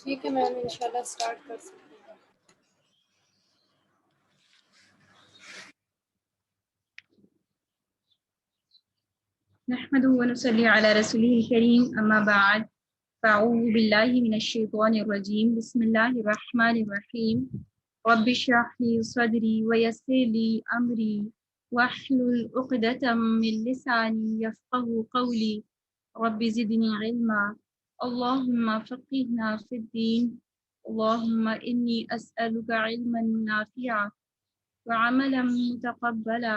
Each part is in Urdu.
ٹھیک ہے میم، انشاءاللہ اسٹارٹ کر سکتے ہیں۔ نحمده ونصلي على رسوله الكريم أما بعد فأعوذ بالله من الشيطان الرجيم بسم الله الرحمن الرحيم رب اشرح لي صدري ويسر لي أمري واحلل عقدة من لساني يفقهوا قولي رب زدني علما اللهم فقهنا في الدين اللهم إني أسألك علما نافعا وعملا متقبلا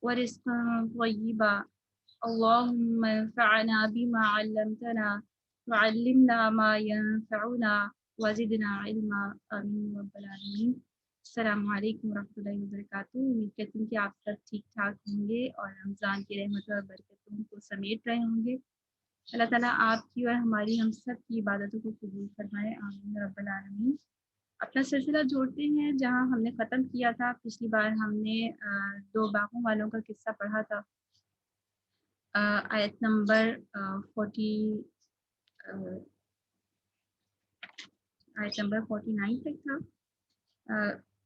ورزقا طيبا اللهم انفعنا بما علمتنا وعلمنا ما ينفعنا وزدنا علما آمین رب العالمین۔ السلام علیکم ورحمۃ اللہ وبرکاتہ۔ امید کرتی ہوں کہ آپ سب ٹھیک ٹھاک ہوں گے اور رمضان کی رحمت اور برکتوں کو سمیٹ رہے ہوں گے۔ اللہ تعالیٰ آپ کی اور ہماری ہم سب کی عبادتوں کو قبول فرمائے، آمین رب العالمین۔ اپنا سلسلہ جوڑتے ہیں جہاں ہم نے ختم کیا تھا۔ پچھلی بار ہم نے دو باغوں والوں کا قصہ پڑھا تھا، آیت نمبر 49 تک تھا۔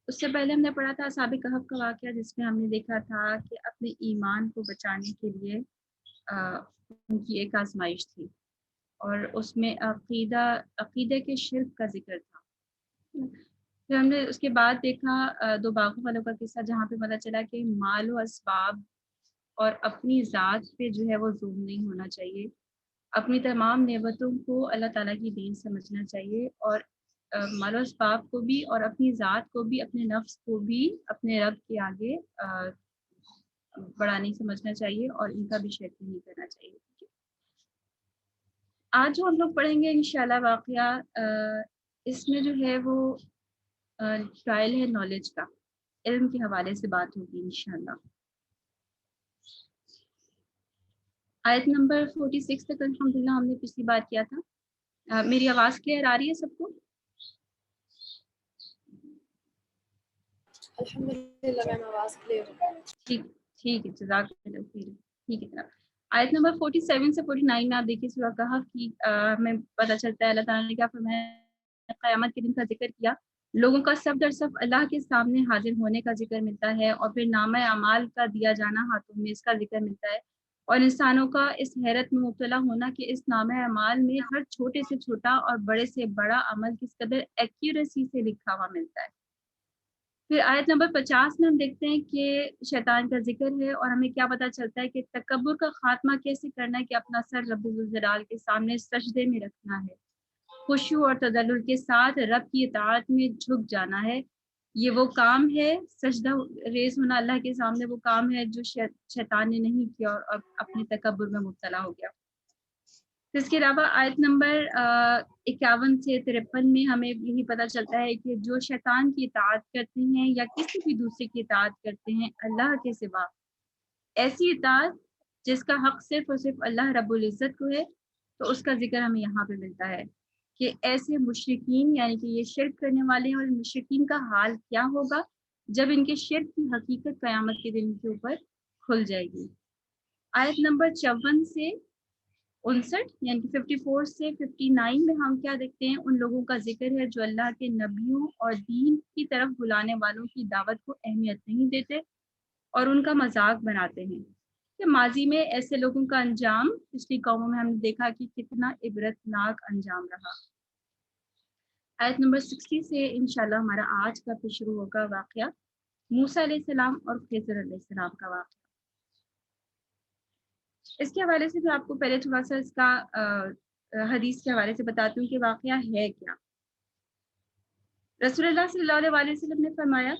اس سے پہلے ہم نے پڑھا تھا اصحاب کہف کا واقعہ، جس میں ہم نے دیکھا تھا کہ اپنے ایمان کو بچانے کے لیے ان کی ایک آزمائش تھی، اور اس میں عقیدے کے شرک کا ذکر تھا۔ پھر ہم نے اس کے بعد دیکھا دو باغوں والوں کا قصہ، جہاں پہ پتہ چلا کہ مال و اسباب اور اپنی ذات پہ جو ہے وہ ظلم نہیں ہونا چاہیے، اپنی تمام نعمتوں کو اللہ تعالیٰ کی دین سمجھنا چاہیے، اور مال و اسباب کو بھی اور اپنی ذات کو بھی، اپنے نفس کو بھی اپنے رب کے آگے بڑا نہیں سمجھنا چاہیے، اور ان کا بھی شرک نہیں کرنا چاہیے۔ آج جو ہم لوگ پڑھیں گے انشاءاللہ واقعہ، اس میں جو ہے وہ ٹرائل ہے نالج کا، علم کے حوالے سے بات ہوگی انشاءاللہ۔ آیت نمبر 46 تک الحمدللہ ہم نے پچھلی بار کیا تھا۔ میری آواز کلیئر آ رہی ہے سب کو؟ الحمدللہ میم، آواز کلیئر ہے۔ ٹھیک ہے، جزاک اللہ خیر۔ ٹھیک ہے، آیت نمبر 47 سے 49 میں آپ دیکھیے سورہ کہف کی، ہمیں پتہ چلتا ہے اللہ تعالیٰ نے کیا فرمایا۔ قیامت کے دن کا ذکر کیا، لوگوں کا صف در صف اللہ کے سامنے حاضر ہونے کا ذکر ملتا ہے، اور پھر نامہ اعمال کا دیا جانا ہاتھوں میں، اس کا ذکر ملتا ہے، اور انسانوں کا اس حیرت میں مبتلا ہونا کہ اس نامہ اعمال میں ہر چھوٹے سے چھوٹا اور بڑے سے بڑا عمل کس قدر ایکیوریسی سے لکھا ہوا ملتا ہے۔ پھر آیت نمبر 50 میں ہم دیکھتے ہیں کہ شیطان کا ذکر ہے، اور ہمیں کیا پتہ چلتا ہے کہ تکبر کا خاتمہ کیسے کرنا ہے، کہ اپنا سر رب ذوالجلال کے سامنے سجدے میں رکھنا ہے، خشوع اور تذلل کے ساتھ رب کی اطاعت میں جھک جانا ہے۔ یہ وہ کام ہے، سجدہ ریز ہونا اللہ کے سامنے وہ کام ہے جو شیطان نے نہیں کیا اور اب اپنے تکبر میں مبتلا ہو گیا۔ اس کے علاوہ آیت نمبر 51 سے 53 میں ہمیں یہی پتہ چلتا ہے کہ جو شیطان کی اطاعت کرتے ہیں یا کسی بھی دوسرے کی اطاعت کرتے ہیں اللہ کے سوا، ایسی اطاعت جس کا حق صرف اور صرف اللہ رب العزت کو ہے، تو اس کا ذکر ہمیں یہاں پہ ملتا ہے کہ ایسے مشرکین، یعنی کہ یہ شرک کرنے والے اور مشرکین کا حال کیا ہوگا جب ان کے شرک کی حقیقت قیامت کے دن کے اوپر کھل جائے گی۔ آیت نمبر 54 سے 59 یعنی کہ 54 سے 59 میں ہم کیا دیکھتے ہیں، ان لوگوں کا ذکر ہے جو اللہ کے نبیوں اور دین کی طرف بلانے والوں کی دعوت کو اہمیت نہیں دیتے اور ان کا مذاق بناتے ہیں۔ کہ ماضی میں ایسے لوگوں کا انجام پچھلی قوموں میں ہم نے دیکھا کہ کتنا عبرتناک انجام رہا۔ آیت نمبر 60 سے انشاءاللہ ہمارا آج کا پھر شروع ہوگا واقعہ موسیٰ علیہ السلام اور خضر علیہ السلام کا واقعہ۔ اس کے حوالے سے میں آپ کو پہلے تھوڑا سا اس کا حدیث کے حوالے سے بتاتی ہوں کہ واقعہ ہے کیا۔ رسول اللہ صلی اللہ علیہ وسلم نے فرمایا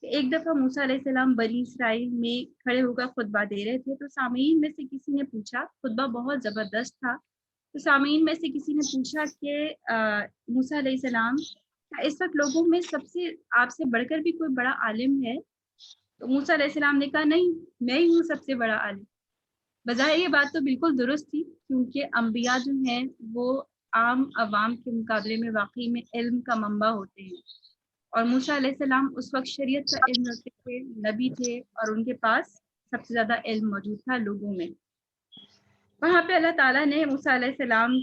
کہ ایک دفعہ موسیٰ علیہ السلام بنی اسرائیل میں کھڑے ہو کر خطبہ دے رہے تھے، تو سامعین میں سے کسی نے پوچھا، خطبہ بہت زبردست تھا، تو سامعین میں سے کسی نے پوچھا کہ موسیٰ علیہ السلام، کیا اس وقت لوگوں میں سب سے آپ سے بڑھ کر بھی کوئی بڑا عالم ہے؟ تو موسیٰ علیہ السلام نے کہا نہیں، میں ہی ہوں سب سے بڑا عالم۔ بظاہر یہ بات تو بالکل درست تھی، کیونکہ انبیاء جو ہیں وہ عام عوام کے مقابلے میں واقعی میں علم کا منبع ہوتے ہیں، اور موسیٰ علیہ السلام اس وقت شریعت کا علم رکھتے تھے، نبی تھے، اور ان کے پاس سب سے زیادہ علم موجود تھا لوگوں میں۔ وہاں پہ اللہ تعالیٰ نے موسیٰ علیہ السلام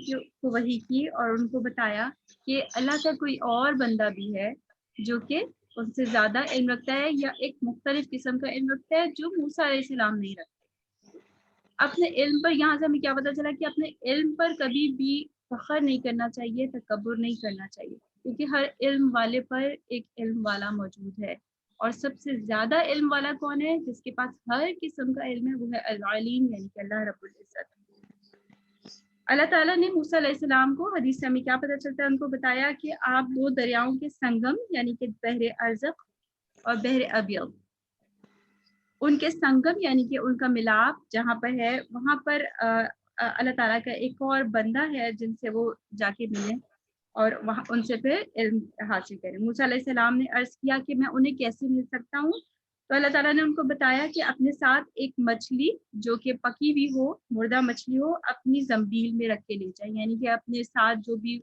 کو وحی کی اور ان کو بتایا کہ اللہ کا کوئی اور بندہ بھی ہے جو کہ ان سے زیادہ علم رکھتا ہے یا ایک مختلف قسم کا علم رکھتا ہے جو موسیٰ علیہ السلام نہیں رکھتے۔ اپنے علم پر یہاں سے ہمیں کیا پتہ چلا کہ اپنے علم پر کبھی بھی فخر نہیں کرنا چاہیے، تکبر نہیں کرنا چاہیے، کیونکہ ہر علم والے پر ایک علم والا موجود ہے، اور سب سے زیادہ علم والا کون ہے؟ جس کے پاس ہر قسم کا علم ہے، وہ ہے العلیم، یعنی کہ اللہ رب العزت۔ اللہ تعالیٰ نے موسیٰ علیہ السلام کو، حدیث سے ہمیں کیا پتہ چلتا ہے، ان کو بتایا کہ آپ دو دریاؤں کے سنگم یعنی کہ بحر ارزق اور بحر ابیض، ان کے سنگم یعنی کہ ان کا ملاپ جہاں پر ہے، وہاں پر اللہ تعالیٰ کا ایک اور بندہ ہے جن سے وہ جا کے ملیں اور وہاں ان سے پھر علم حاصل کریں۔ موسیٰ علیہ السلام نے عرض کیا کہ میں انہیں کیسے مل سکتا ہوں؟ تو اللہ تعالیٰ نے ان کو بتایا کہ اپنے ساتھ ایک مچھلی جو کہ پکی ہوئی ہو، مردہ مچھلی ہو، اپنی زنبیل میں رکھ کے لے جائیں، یعنی کہ اپنے ساتھ جو بھی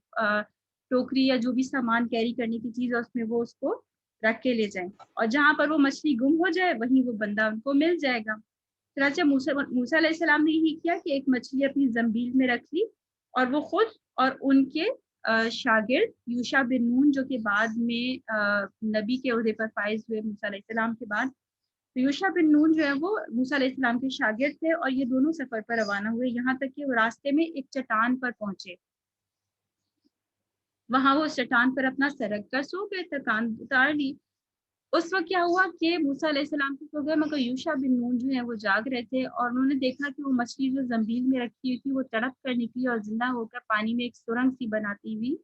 ٹوکری یا جو بھی سامان کیری کرنے کی چیز ہے اس میں وہ اس کو رکھ کے لے جائیں، اور جہاں پر وہ مچھلی گم ہو جائے وہیں وہ بندہ ان کو مل جائے گا۔ چنانچہ موسیٰ علیہ السلام نے یہی کیا کہ ایک مچھلی اپنی زنبیل میں رکھ لی، اور وہ خود اور ان کے شاگرد یوشع بن نون جو کہ بعد میں نبی کے عہدے پر فائز ہوئے موسیٰ علیہ السلام کے بعد، تو یوشع بن نون جو ہے وہ موسیٰ علیہ السلام کے شاگرد تھے، اور یہ دونوں سفر پر روانہ ہوئے یہاں تک کہ وہ راستے میں ایک چٹان پر پہنچے۔ وہاں وہ چٹان پر اپنا سر رکھ کر سو گئے، تھکان اتار لی۔ اس وقت کیا ہوا کہ موسیٰ علیہ السلام تو سو گئے، مگر یوشع بن نون جو ہے وہ جاگ رہے تھے، اور انہوں نے دیکھا کہ وہ مچھلی جو زنبیل میں رکھی ہوئی تھی وہ تڑپ کر نکلی اور زندہ ہو کر پانی میں ایک سرنگ سی بناتی ہوئی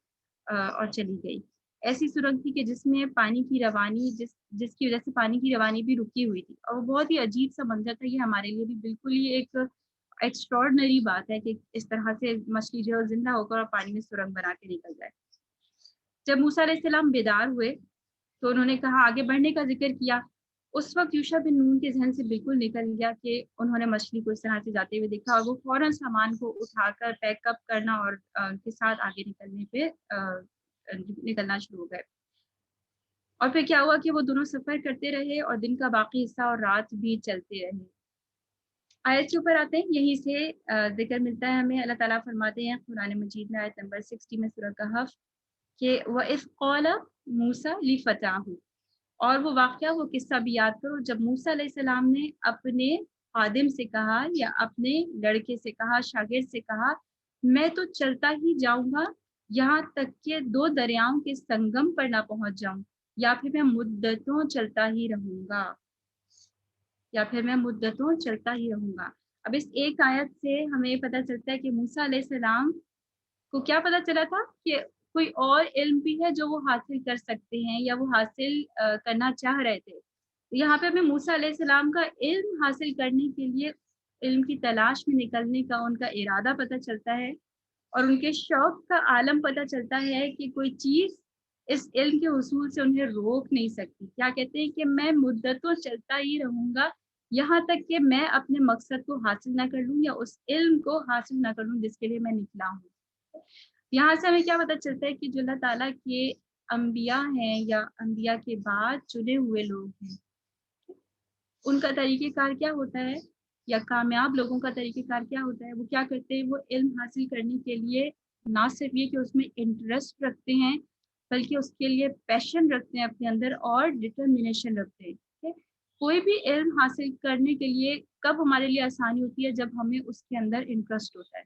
اور چلی گئی۔ ایسی سرنگ تھی کہ جس میں پانی کی روانی جس کی وجہ سے پانی کی روانی بھی رکی ہوئی تھی، اور وہ بہت ہی عجیب سا منظر تھا۔ یہ ہمارے لیے بھی بالکل ہی ایک ایکسٹراڈنری بات ہے کہ اس طرح سے مچھلی جو ہے زندہ ہو کر اور پانی میں سرنگ بنا کے نکل جائے۔ جب موسیٰ علیہ السلام بیدار ہوئے تو انہوں نے کہا، آگے بڑھنے کا ذکر کیا۔ اس وقت یوشع بن نون کے ذہن سے بالکل نکل گیا کہ انہوں نے مچھلی کو اس طرح سے جاتے ہوئے دیکھا، اور وہ فوراً سامان کو اٹھا کر پیک اپ کرنا اور ان کے ساتھ آگے نکلنے پہ نکلنا شروع ہو گئے۔ اور پھر کیا ہوا کہ وہ دونوں سفر کرتے رہے اور دن کا باقی حصہ اور رات بھی چلتے رہے۔ آیت کے اوپر آتے ہیں، یہیں سے ذکر ملتا ہے ہمیں۔ اللہ تعالیٰ فرماتے ہیں قرآن مجید میں آیت نمبر 60 میں سورہ کہف کہ وَإِذْ قَالَ مُوسَىٰ لِفَتَاهُ، اور وہ واقعہ، وہ قصہ بھی یاد کرو جب موسیٰ علیہ السلام نے اپنے خادم سے کہا یا اپنے لڑکے سے کہا، شاگرد سے کہا، میں تو چلتا ہی جاؤں گا یہاں تک کہ دو دریاؤں کے سنگم پر نہ پہنچ جاؤں، یا پھر میں مدتوں چلتا ہی رہوں گا، یا پھر میں مدتوں چلتا ہی رہوں گا۔ اب اس ایک آیت سے ہمیں پتہ چلتا ہے کہ موسیٰ علیہ السلام کو کیا پتہ چلا تھا کہ کوئی اور علم بھی ہے جو وہ حاصل کر سکتے ہیں یا وہ حاصل کرنا چاہ رہے تھے۔ یہاں پہ ہمیں موسیٰ علیہ السلام کا علم حاصل کرنے کے لیے علم کی تلاش میں نکلنے کا ان کا ارادہ پتہ چلتا ہے، اور ان کے شوق کا عالم پتہ چلتا ہے کہ کوئی چیز اس علم کے حصول سے انہیں روک نہیں سکتی۔ کیا کہتے ہیں کہ میں مدتوں چلتا ہی رہوں گا یہاں تک کہ میں اپنے مقصد کو حاصل نہ کر لوں یا اس علم کو حاصل نہ کر لوں جس کے لیے میں نکلا ہوں۔ یہاں سے ہمیں کیا پتہ چلتا ہے کہ جو اللہ تعالیٰ کے انبیاء ہیں یا انبیاء کے بعد چنے ہوئے لوگ ہیں، ان کا طریقہ کار کیا ہوتا ہے، یا کامیاب لوگوں کا طریقہ کار کیا ہوتا ہے؟ وہ کیا کرتے ہیں؟ وہ علم حاصل کرنے کے لیے نہ صرف یہ کہ اس میں انٹرسٹ رکھتے ہیں، بلکہ اس کے لیے پیشن رکھتے ہیں اپنے اندر اور ڈٹرمنیشن رکھتے ہیں۔ کوئی بھی علم حاصل کرنے کے لیے کب ہمارے لیے آسانی ہوتی ہے؟ جب ہمیں اس کے اندر انٹرسٹ ہوتا ہے۔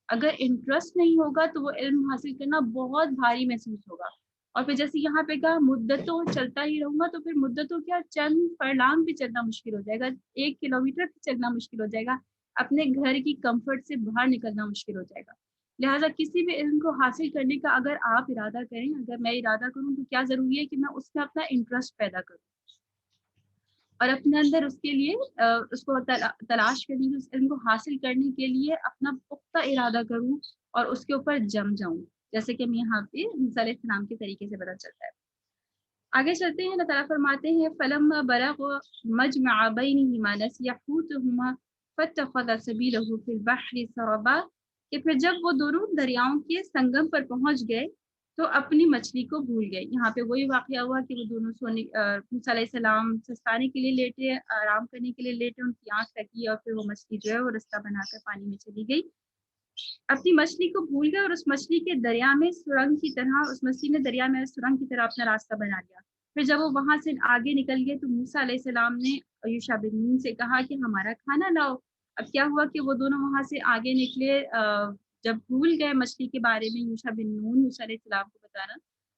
اگر انٹرسٹ نہیں ہوگا تو وہ علم حاصل کرنا بہت بھاری محسوس ہوگا۔ اور پھر جیسے یہاں پہ کہا مدتوں چلتا ہی رہوں گا، تو پھر مدتوں کیا چند فرلانگ بھی چلنا مشکل ہو جائے گا، 1 کلومیٹر بھی چلنا مشکل ہو جائے گا، اپنے گھر کی کمفرٹ سے باہر نکلنا مشکل ہو جائے گا۔ لہٰذا کسی بھی علم کو حاصل کرنے کا اگر آپ ارادہ کریں، اگر میں ارادہ کروں، تو کیا ضروری ہے کہ میں اس میں اپنا انٹرسٹ پیدا کروں اور اپنے اندر اس کے لیے اس کو تلاش کرنے کی، اس علم کو حاصل کرنے کے لیے اپنا پختہ ارادہ کروں اور اس کے اوپر جم جاؤں، جیسے کہ ہم یہاں پہ موسیٰ علیہ السلام کے طریقے سے پتہ چلتا ہے۔ آگے چلتے ہیں، اللہ تعالیٰ فرماتے ہیں فَلَمَّا بَلَغَا مَجْمَعَ بَيْنِهِمَا نَسِيَ حُوتُهُمَا فَاتَّخَذَ سَبِيلَهُ فِي الْبَحْرِ سَرَبًا، کہ پھر جب وہ دونوں دریاؤں کے سنگم پر پہنچ گئے تو اپنی مچھلی کو بھول گئے. یہاں پہ وہی واقعہ ہوا کہ وہ دونوں موسیٰ علیہ السلام سستانے کے لیے لیٹے, آرام کرنے کے لیے لیٹے, ان کی آنکھ لگی اور پھر وہ مچھلی جو ہے وہ رستہ بنا کر پانی میں چلی گئی. اپنی مچھلی کو بھول گئے اور اس مچھلی کے دریا میں سرنگ کی طرح, اس مچھلی نے دریا میں سرنگ کی طرح اپنا راستہ بنا لیا. پھر جب وہ وہاں سے آگے نکل گئے تو موسیٰ علیہ السلام نے یوشع بن نون سے کہا کہ ہمارا کھانا لاؤ. اب کیا ہوا کہ وہ دونوں وہاں سے آگے نکلے, جب بھول گئے مچھلی کے بارے میں یوشع بن نون موسیٰ علیہ السلام کو بتانا,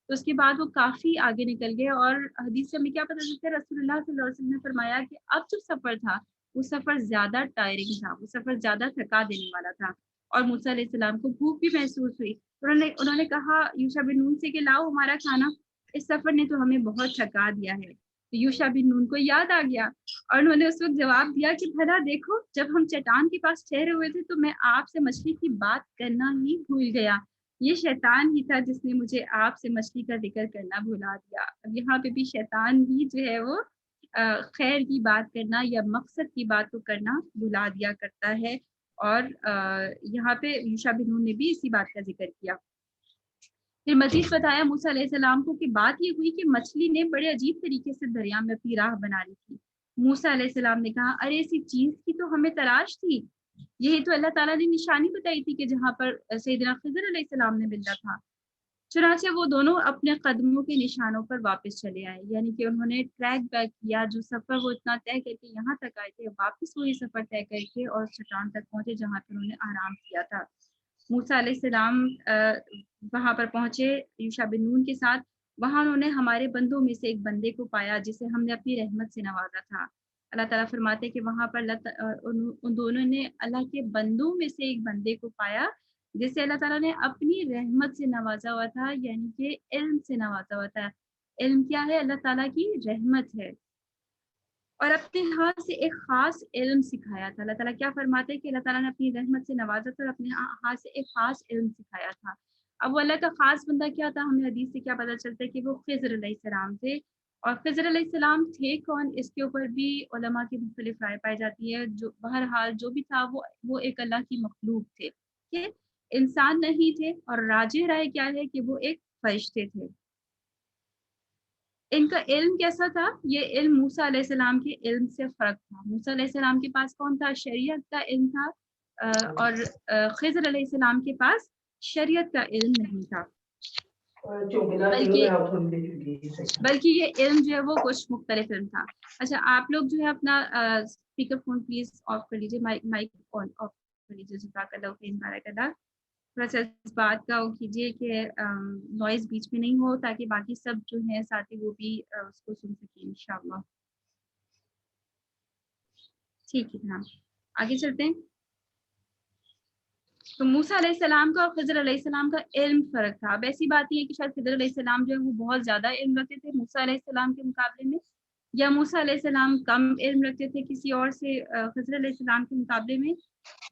تو اس کے بعد وہ کافی آگے نکل گئے. اور حدیث سے ہمیں کیا پتہ چلتا ہے, رسول اللہ صلی اللہ علیہ وسلم نے فرمایا کہ اب جو سفر تھا وہ سفر زیادہ ٹائرنگ تھا, وہ سفر زیادہ تھکا دینے والا تھا, اور موسیٰ علیہ السلام کو بھوک بھی محسوس ہوئی. انہوں نے کہا یوشع بن نون سے کہ لاؤ ہمارا کھانا, اس سفر نے تو ہمیں بہت تھکا دیا ہے. تو یوشع بن نون کو یاد آ گیا اور انہوں نے اس وقت جواب دیا کہ بھلا دیکھو, جب ہم چٹان کے پاس ٹھہرے ہوئے تھے تو میں آپ سے مچھلی کی بات کرنا ہی بھول گیا. یہ شیطان ہی تھا جس نے مجھے آپ سے مچھلی کا ذکر کرنا بھلا دیا. اب یہاں پہ بھی شیطان ہی جو ہے وہ خیر کی بات کرنا یا مقصد کی بات کو کرنا بھلا دیا کرتا ہے. اور یہاں پہ یوشع بن نون نے بھی اسی بات کا ذکر کیا. پھر مزید بتایا موسیٰ علیہ السلام کو کہ بات یہ ہوئی کہ مچھلی نے بڑے عجیب طریقے سے دریا میں اپنی راہ بنا لی تھی. موسیٰ علیہ السلام نے کہا ارے اسی چیز کی تو ہمیں تلاش تھی, یہی تو اللہ تعالیٰ نے نشانی بتائی تھی کہ جہاں پر سیدنا خضر علیہ السلام نے ملنا تھا. چنانچہ وہ دونوں اپنے قدموں کے نشانوں پر واپس چلے آئے, یعنی کہ انہوں نے ٹریک بیک کیا, جو سفر وہ اتنا طے کر کے یہاں تک آئے تھے واپس وہی سفر طے کر کے اور چٹان تک پہنچے جہاں پر انہوں نے آرام کیا تھا. موسیٰ علیہ السلام وہاں پر پہنچے یوشع بن نون کے ساتھ. وہاں انہوں نے ہمارے بندوں میں سے ایک بندے کو پایا جسے ہم نے اپنی رحمت سے نوازا تھا. اللہ تعالیٰ فرماتے کہ وہاں پر ان دونوں نے اللہ کے بندوں میں سے ایک بندے کو پایا جسے اللہ تعالیٰ نے اپنی رحمت سے نوازا ہوا تھا, یعنی کہ علم سے نوازا ہوا تھا. علم کیا ہے؟ اللہ تعالیٰ کی رحمت ہے. اور اپنے ہاتھ سے ایک خاص علم سکھایا تھا. اللہ تعالیٰ کیا فرماتے ہیں کہ اللہ تعالیٰ نے اپنی رحمت سے نوازا تھا اور اپنے ہاتھ سے ایک خاص علم سکھایا تھا. اب وہ اللہ کا خاص بندہ کیا تھا؟ ہمیں حدیث سے کیا پتہ چلتا ہے کہ وہ خضر علیہ السلام تھے. اور خضر علیہ السلام تھے کون, اس کے اوپر بھی علماء کی مختلف رائے پائی جاتی ہے. جو بہرحال جو بھی تھا وہ ایک اللہ کی مخلوق تھے, کہ انسان نہیں تھے. اور راجح رائے کیا ہے کہ وہ ایک فرشتے تھے. ان کا علم کیسا تھا؟ یہ علم موسیٰ علیہ السلام کے علم سے فرق تھا. موسیٰ علیہ السلام کے پاس کون تھا؟ شریعت کا علم تھا, اور خضر علیہ السلام کے پاس شریعت کا علم نہیں تھا, بلکہ یہ علم جو ہے وہ کچھ مختلف علم تھا. اچھا آپ لوگ جو ہے اپنا اسپیکر فون پلیز آف کر لیجیے, مائک آن آف کر لیجیے. جزاک اللہ خیر, بارک اللہ. تھوڑا سا اس بات کا وہ کیجیے کہ نوائز بیچ میں نہیں ہو, تاکہ باقی سب جو ہیں ساتھی وہ بھی اس کو سن سکیں انشاءاللہ. ٹھیک ہے جناب, آگے چلتے ہیں. تو موسیٰ علیہ السلام کا اور خضر علیہ السلام کا علم فرق تھا. اب ایسی بات یہ ہے کہ شاید خضر علیہ السلام جو ہے وہ بہت زیادہ علم رکھتے تھے موسیٰ علیہ السلام کے مقابلے میں, یا موسیٰ علیہ السلام کم علم رکھتے تھے کسی اور سے خضر علیہ السلام کے مقابلے میں.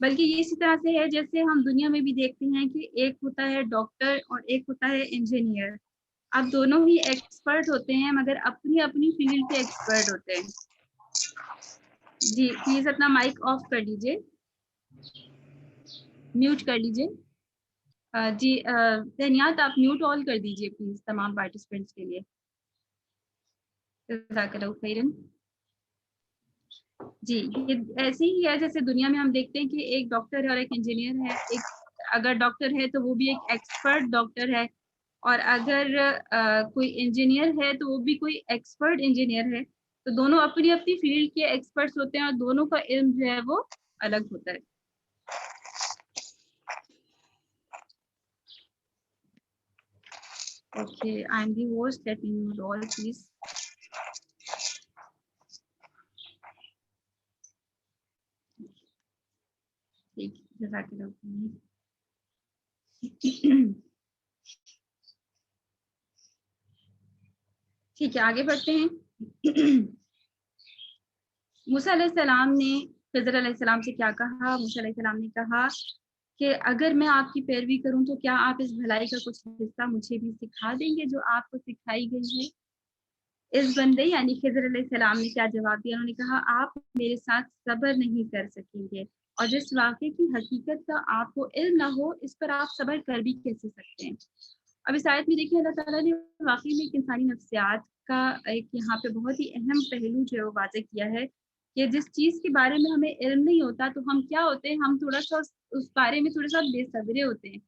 بلکہ یہ اسی طرح سے ہے جیسے ہم دنیا میں بھی دیکھتے ہیں کہ ایک ہوتا ہے ڈاکٹر اور ایک ہوتا ہے انجینئر. اب دونوں ہی ایکسپرٹ ہوتے ہیں مگر اپنی اپنی فیلڈ کے ایکسپرٹ ہوتے ہیں. جی پلیز اپنا مائک آف کر لیجیے, میوٹ کر لیجیے. جی تہنیات آپ میوٹ آل کر دیجیے پلیز تمام پارٹیسپینٹس کے لیے. جزاک اللہ خیرن. جی یہ ایسے ہی ہے جیسے دنیا میں ہم دیکھتے ہیں کہ ایک ڈاکٹر ہے اور ایک انجینئر ہے. ایک اگر ڈاکٹر ہے تو وہ بھی ایک ایکسپرٹ ڈاکٹر ہے, اور اگر کوئی انجینئر ہے تو وہ بھی کوئی ایکسپرٹ انجینئر ہے. تو دونوں اپنی اپنی فیلڈ کے ایکسپرٹس ہوتے ہیں اور دونوں کا علم جو ہے وہ الگ ہوتا ہے. Okay, I am the host. Let me mute all, please. ٹھیک جزاک اللہ خیر. ٹھیک ہے آگے بڑھتے ہیں. موسیٰ علیہ السلام نے خضر علیہ السلام سے کیا کہا؟ موسیٰ علیہ السلام نے کہا کہ اگر میں آپ کی پیروی کروں تو کیا آپ اس بھلائی کا کچھ حصہ مجھے بھی سکھا دیں گے جو آپ کو سکھائی گئی ہے؟ اس بندے یعنی خضر علیہ السلام نے کیا جواب دیا؟ انہوں نے کہا آپ میرے ساتھ صبر نہیں کر سکیں گے, اور جس واقعے کی حقیقت کا آپ کو علم نہ ہو اس پر آپ صبر کر بھی کیسے سکتے ہیں؟ اب اس آیت میں دیکھیں اللہ تعالیٰ نے واقعی میں ایک انسانی نفسیات کا ایک یہاں پہ بہت ہی اہم پہلو جو ہے وہ واضح کیا ہے کہ جس چیز کے بارے میں ہمیں علم نہیں ہوتا تو ہم کیا ہوتے ہیں، ہم تھوڑا سا اس بارے میں تھوڑا سا بے صبرے ہوتے ہیں.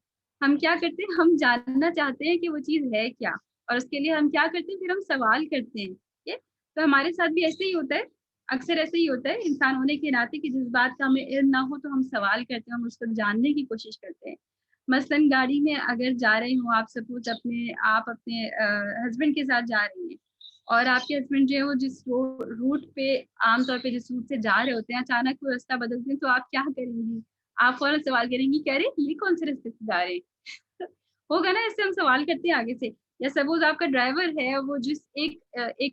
ہم کیا کرتے ہیں، ہم جاننا چاہتے ہیں کہ وہ چیز ہے کیا، اور اس کے لیے ہم کیا کرتے ہیں، پھر ہم سوال کرتے ہیں. ٹھیک ہے، تو ہمارے ساتھ بھی ایسے ہی ہوتا ہے، اکثر ایسے ہی ہوتا ہے انسان ہونے کے ناطے کہ جس بات کا ہمیں علم نہ ہو تو ہم سوال کرتے ہیں، ہم اس کو جاننے کی کوشش کرتے ہیں. مثلاً گاڑی میں اگر جا رہے ہوں آپ، سپوز آپ اپنے ہسبینڈ کے ساتھ جا رہی ہیں، اور آپ کے ہسبینڈ جو ہے وہ جس روٹ پہ عام طور پہ جس روٹ سے جا رہے ہوتے ہیں اچانک وہ راستہ بدلتے ہیں، تو آپ کیا کریں گی؟ آپ فوراً سوال کریں گی کہ ارے یہ کون سے راستے سے جا رہے ہیں؟ ہوگا نا، اس سے ہم سوال کرتے ہیں آگے سے. یا سپوز آپ کا ڈرائیور ہے، وہ جس ایک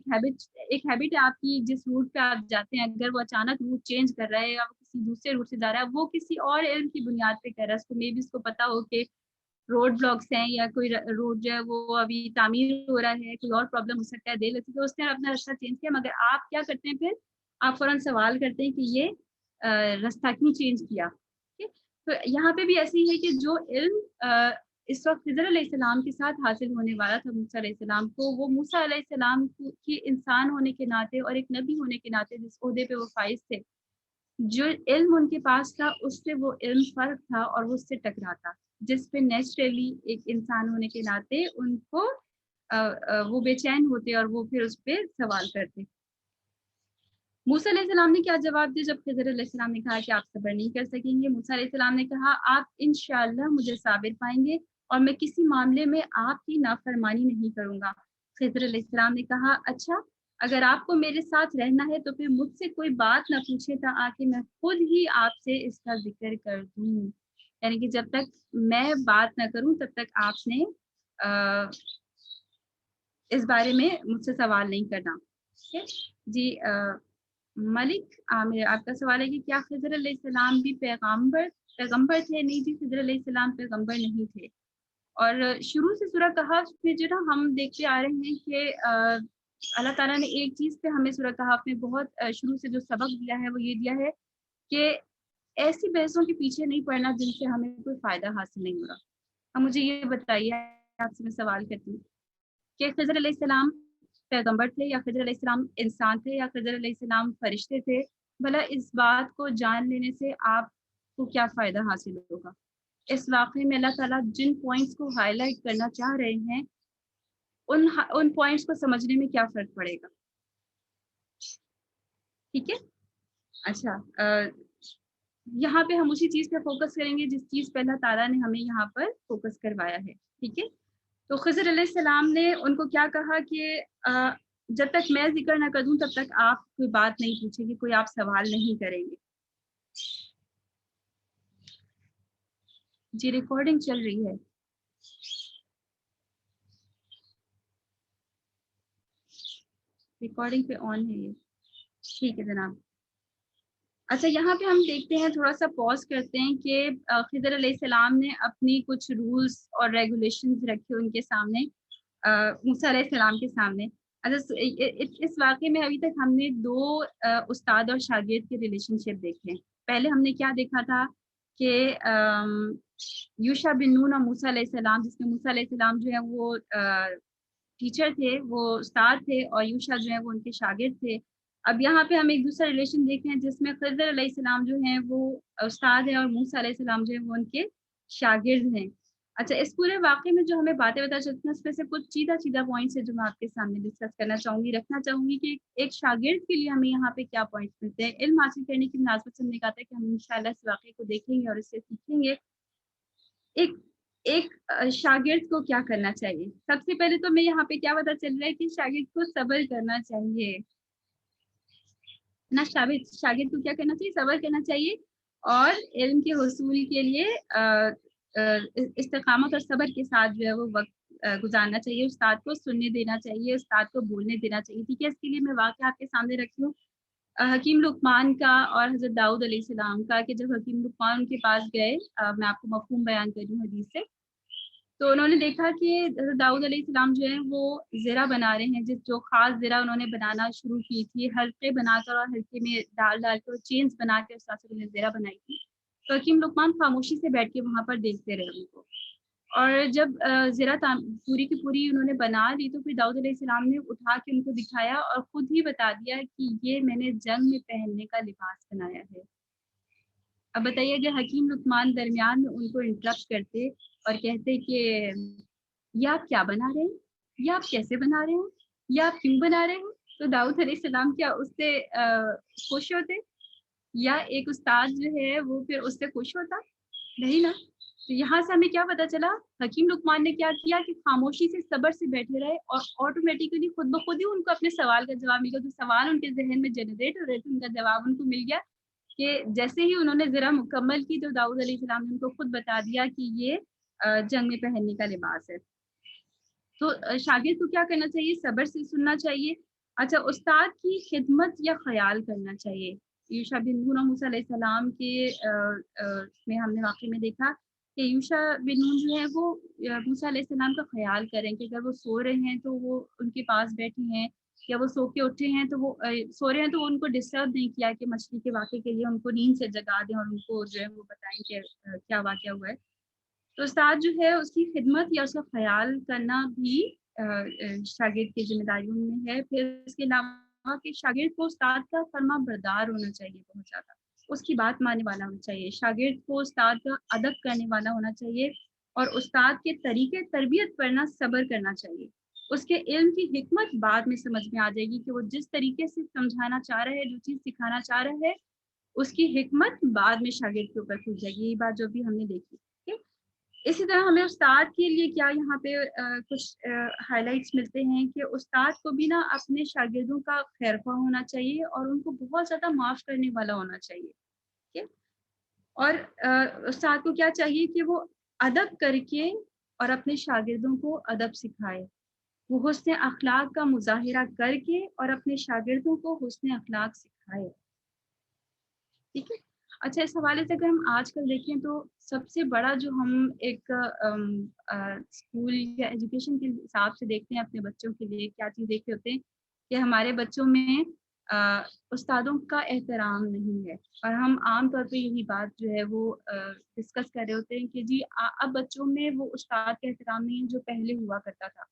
ہیبٹ ہے آپ کی، جس روٹ پہ آپ جاتے ہیں اگر وہ اچانک روٹ چینج کر رہا ہے یا کسی دوسرے روٹ سے جا رہا ہے، وہ کسی اور علم کی بنیاد پہ کر رہا ہے، اس کو مے بی اس کو پتا ہو کہ روڈ بلاکس ہیں یا کوئی روڈ جو ہے وہ ابھی تعمیر ہو رہا ہے، کوئی اور پرابلم ہو سکتا ہے، دیر لگتی ہے، تو اس نے اپنا راستہ چینج کیا. مگر آپ کیا کرتے ہیں، پھر آپ فوراً سوال کرتے ہیں کہ یہ راستہ کیوں چینج کیا. تو یہاں پہ بھی ایسی ہے کہ جو علم اس وقت خضر علیہ السلام کے ساتھ حاصل ہونے والا تھا موسیٰ علیہ السلام کو، وہ موسیٰ علیہ السلام کی انسان ہونے کے ناطے اور ایک نبی ہونے کے ناطے جس عہدے پہ وہ فائز تھے، جو علم ان کے پاس تھا اس سے وہ علم فرق تھا اور وہ اس سے ٹکراتا، جس پہ نیچرلی ایک انسان ہونے کے ناطے ان کو وہ بے چین ہوتے اور وہ پھر اس پہ سوال کرتے. موسیٰ علیہ السلام نے کیا جواب دیا جب خضر علیہ السلام نے کہا کہ آپ صبر نہیں کر سکیں گے؟ موسیٰ علیہ السلام نے کہا آپ انشاءاللہ مجھے صابر پائیں گے اور میں کسی معاملے میں آپ کی نافرمانی نہیں کروں گا. خضر علیہ السلام نے کہا اچھا، اگر آپ کو میرے ساتھ رہنا ہے تو پھر مجھ سے کوئی بات نہ پوچھے تا آکے میں خود ہی آپ سے اس کا ذکر کر دوں. یعنی کہ جب تک میں بات نہ کروں تب تک آپ نے اس بارے میں مجھ سے سوال نہیں کرنا. جی ملک عامر، آپ کا سوال ہے کہ کیا خضر علیہ السلام بھی پیغمبر تھے؟ نہیں جی، خضر علیہ السلام پیغمبر نہیں تھے. اور شروع سے سورہ کہف میں جو نا ہم دیکھتے آ رہے ہیں کہ اللہ تعالیٰ نے ایک چیز پہ ہمیں سورہ کہف میں بہت شروع سے جو سبق دیا ہے وہ یہ دیا ہے کہ ایسی بحثوں کے پیچھے نہیں پڑنا جن سے ہمیں کوئی فائدہ حاصل نہیں ہو رہا. اب مجھے یہ بتائیے، آپ سے میں سوال کرتی ہوں کہ خضر علیہ السلام پیغمبر تھے یا خضر علیہ السلام انسان تھے یا خضر علیہ السلام فرشتے تھے؟ بھلا اس بات کو جان لینے سے آپ کو کیا فائدہ حاصل ہوگا؟ اس واقعے میں اللہ تعالیٰ جن پوائنٹس کو ہائی لائٹ کرنا چاہ رہے ہیں ان پوائنٹس کو سمجھنے میں کیا فرق پڑے گا؟ ٹھیک ہے، اچھا یہاں پہ ہم اسی چیز پہ فوکس کریں گے جس چیز پہ اللہ تعالیٰ نے ہمیں یہاں پر فوکس کروایا ہے. ٹھیک ہے، تو خضر علیہ السلام نے ان کو کیا کہا کہ جب تک میں ذکر نہ کر دوں تب تک آپ کوئی بات نہیں پوچھیں گے، کوئی آپ سوال نہیں کریں گے. جی ریکارڈنگ چل رہی ہے. ریکارڈنگ پہ آن ہے یہ. ٹھیک ہے جناب. اچھا یہاں پہ ہم دیکھتے ہیں، تھوڑا سا پوز کرتے ہیں کہ خضر علیہ السلام نے اپنی کچھ رولز اور ریگولیشنز رکھے ان کے سامنے، موسیٰ علیہ السلام کے سامنے. اچھا اس واقعے میں ابھی تک ہم نے دو استاد اور شاگرد کے ریلیشن شپ دیکھے. پہلے ہم نے کیا دیکھا تھا کہ یوشع بن نون اور موسیٰ علیہ السلام، جس میں موسیٰ علیہ السلام جو ہے وہ ٹیچر تھے، وہ استاد تھے، اور یوشع جو ہے وہ ان کے شاگرد تھے. اب یہاں پہ ہم ایک دوسرا ریلیشن دیکھ رہے ہیں جس میں خضر علیہ السلام جو ہیں وہ استاد ہیں اور موسیٰ علیہ السلام جو ہیں وہ ان کے شاگرد ہیں. اچھا اس پورے واقعے میں جو ہمیں باتیں پتہ چلتی ہیں اس میں سے کچھ سیدھا پوائنٹس ہے جو میں آپ کے سامنے ڈسکس کرنا چاہوں گی، رکھنا چاہوں گی کہ ایک شاگرد کے لیے ہمیں یہاں پہ کیا پوائنٹس ملتے ہیں. علم حاصل کرنے کی مناسبت سے ہم نے کہا تھا کہ ہم انشاءاللہ اس واقعے کو دیکھیں گے اور اس سے سیکھیں گے ایک شاگرد کو کیا کرنا چاہیے. سب سے پہلے تو میں یہاں پہ کیا پتہ چل رہا ہے کہ شاگرد کو صبر کرنا چاہیے نا. شاگرد کو کیا کرنا چاہیے؟ صبر کرنا چاہیے، اور علم کے حصول کے لیے استقامت اور صبر کے ساتھ جو ہے وہ وقت گزارنا چاہیے. استاد کو سننے دینا چاہیے، استاد کو بولنے دینا چاہیے. ٹھیک ہے، اس کے لیے میں واقعہ آپ کے سامنے رکھی ہوں حکیم لقمان کا اور حضرت داؤد علیہ السلام کا، کہ جب حکیم لقمان ان کے پاس گئے، میں آپ کو مفہوم بیان کر رہی ہوں حدیث سے، تو انہوں نے دیکھا کہ حضرت داؤد علیہ السلام جو ہے وہ زرہ بنا رہے ہیں، جو خاص زرہ انہوں نے بنانا شروع کی تھی، حلقے بنا کر اور حلقے میں ڈال کر چینز بنا کے اس طرح سے انہوں نے زرہ بنائی تھی. تو حکیم لقمان خاموشی سے بیٹھ کے وہاں پر دیکھتے رہے ان کو. اور جب زرہ پوری کی پوری انہوں نے بنا لی تو پھر داؤد علیہ السلام نے اٹھا کے ان کو دکھایا اور خود ہی بتا دیا کہ یہ میں نے جنگ میں پہننے کا لباس بنایا ہے۔ اب بتائیے اگر حکیم لقمان درمیان میں ان کو انٹرپٹ کرتے اور کہتے کہ یہ آپ کیا بنا رہے ہیں، یا آپ کیسے بنا رہے ہیں، یا آپ کیوں بنا رہے ہیں، تو داؤد علیہ السلام کیا اس سے خوش ہوتے؟ یا ایک استاد جو ہے وہ پھر اس سے خوش ہوتا؟ نہیں نا۔ تو یہاں سے ہمیں کیا پتا چلا، حکیم لقمان نے کیا کیا کہ خاموشی سے صبر سے بیٹھے رہے اور آٹومیٹیکلی خود بخود ہی ان کو اپنے سوال کا جواب مل گیا۔ جو سوال ان کے ذہن میں جنریٹ ہو رہے تھے ان کا جواب ان کو مل گیا کہ جیسے ہی انہوں نے ذرا مکمل کی تو داؤد علیہ السلام نے ان کو خود بتا دیا کہ یہ جنگ میں پہننے کا لباس ہے۔ تو شاگرد کو کیا کرنا چاہیے؟ صبر سے سننا چاہیے۔ اچھا، استاد کی خدمت یا خیال کرنا چاہیے۔ یوشع بن نون اور موسیٰ علیہ السلام کے میں ہم نے واقعے میں دیکھا کہ یوشع بن نون جو ہے وہ موسیٰ علیہ السلام کا خیال کریں کہ اگر وہ سو رہے ہیں تو وہ ان کے پاس بیٹھے ہیں، یا وہ سو کے اٹھے ہیں تو وہ سو رہے ہیں تو ان کو ڈسٹرب نہیں کیا کہ مچھلی کے واقعے کے لیے ان کو نیند سے جگا دیں اور ان کو جو ہے وہ بتائیں کہ کیا واقعہ ہوا ہے۔ تو استاد جو ہے اس کی خدمت یا اس کا خیال کرنا بھی شاگرد کی ذمہ داریوں میں ہے۔ پھر اس کے علاوہ کہ شاگرد کو استاد کا فرما بردار ہونا چاہیے، بہت زیادہ اس کی بات ماننے والا ہونا چاہیے۔ شاگرد کو استاد کا ادب کرنے والا ہونا چاہیے اور استاد کے طریقے تربیت پر نہ صبر کرنا چاہیے۔ اس کے علم کی حکمت بعد میں سمجھ میں آ جائے گی کہ وہ جس طریقے سے سمجھانا چاہ رہا ہے، جو چیز سکھانا چاہ رہا ہے، اس کی حکمت بعد میں شاگرد کے اوپر کھل جائے گی۔ یہ بات جو بھی ہم نے دیکھی۔ اسی طرح ہمیں استاد کے لیے کیا یہاں پہ کچھ ہائی لائٹس ملتے ہیں کہ استاد کو بھی نا اپنے شاگردوں کا خیرخواہ ہونا چاہیے اور ان کو بہت زیادہ معاف کرنے والا ہونا چاہیے، ٹھیک ہے؟ اور استاد کو کیا چاہیے کہ وہ ادب کر کے اور اپنے شاگردوں کو ادب سکھائے، وہ حسن اخلاق کا مظاہرہ کر کے اور اپنے شاگردوں کو حسن اخلاق سکھائے، ٹھیک ہے۔ اچھا، اس حوالے سے اگر ہم آج کل دیکھیں تو سب سے بڑا جو ہم ایک اسکول یا ایجوکیشن کے حساب سے دیکھتے ہیں اپنے بچوں کے لیے، کیا چیز دیکھتے ہوتے ہیں کہ ہمارے بچوں میں استادوں کا احترام نہیں ہے۔ اور ہم عام طور پہ یہی بات جو ہے وہ ڈسکس کر رہے ہوتے ہیں کہ جی اب بچوں میں وہ استاد کا احترام نہیں ہے جو پہلے ہوا کرتا تھا۔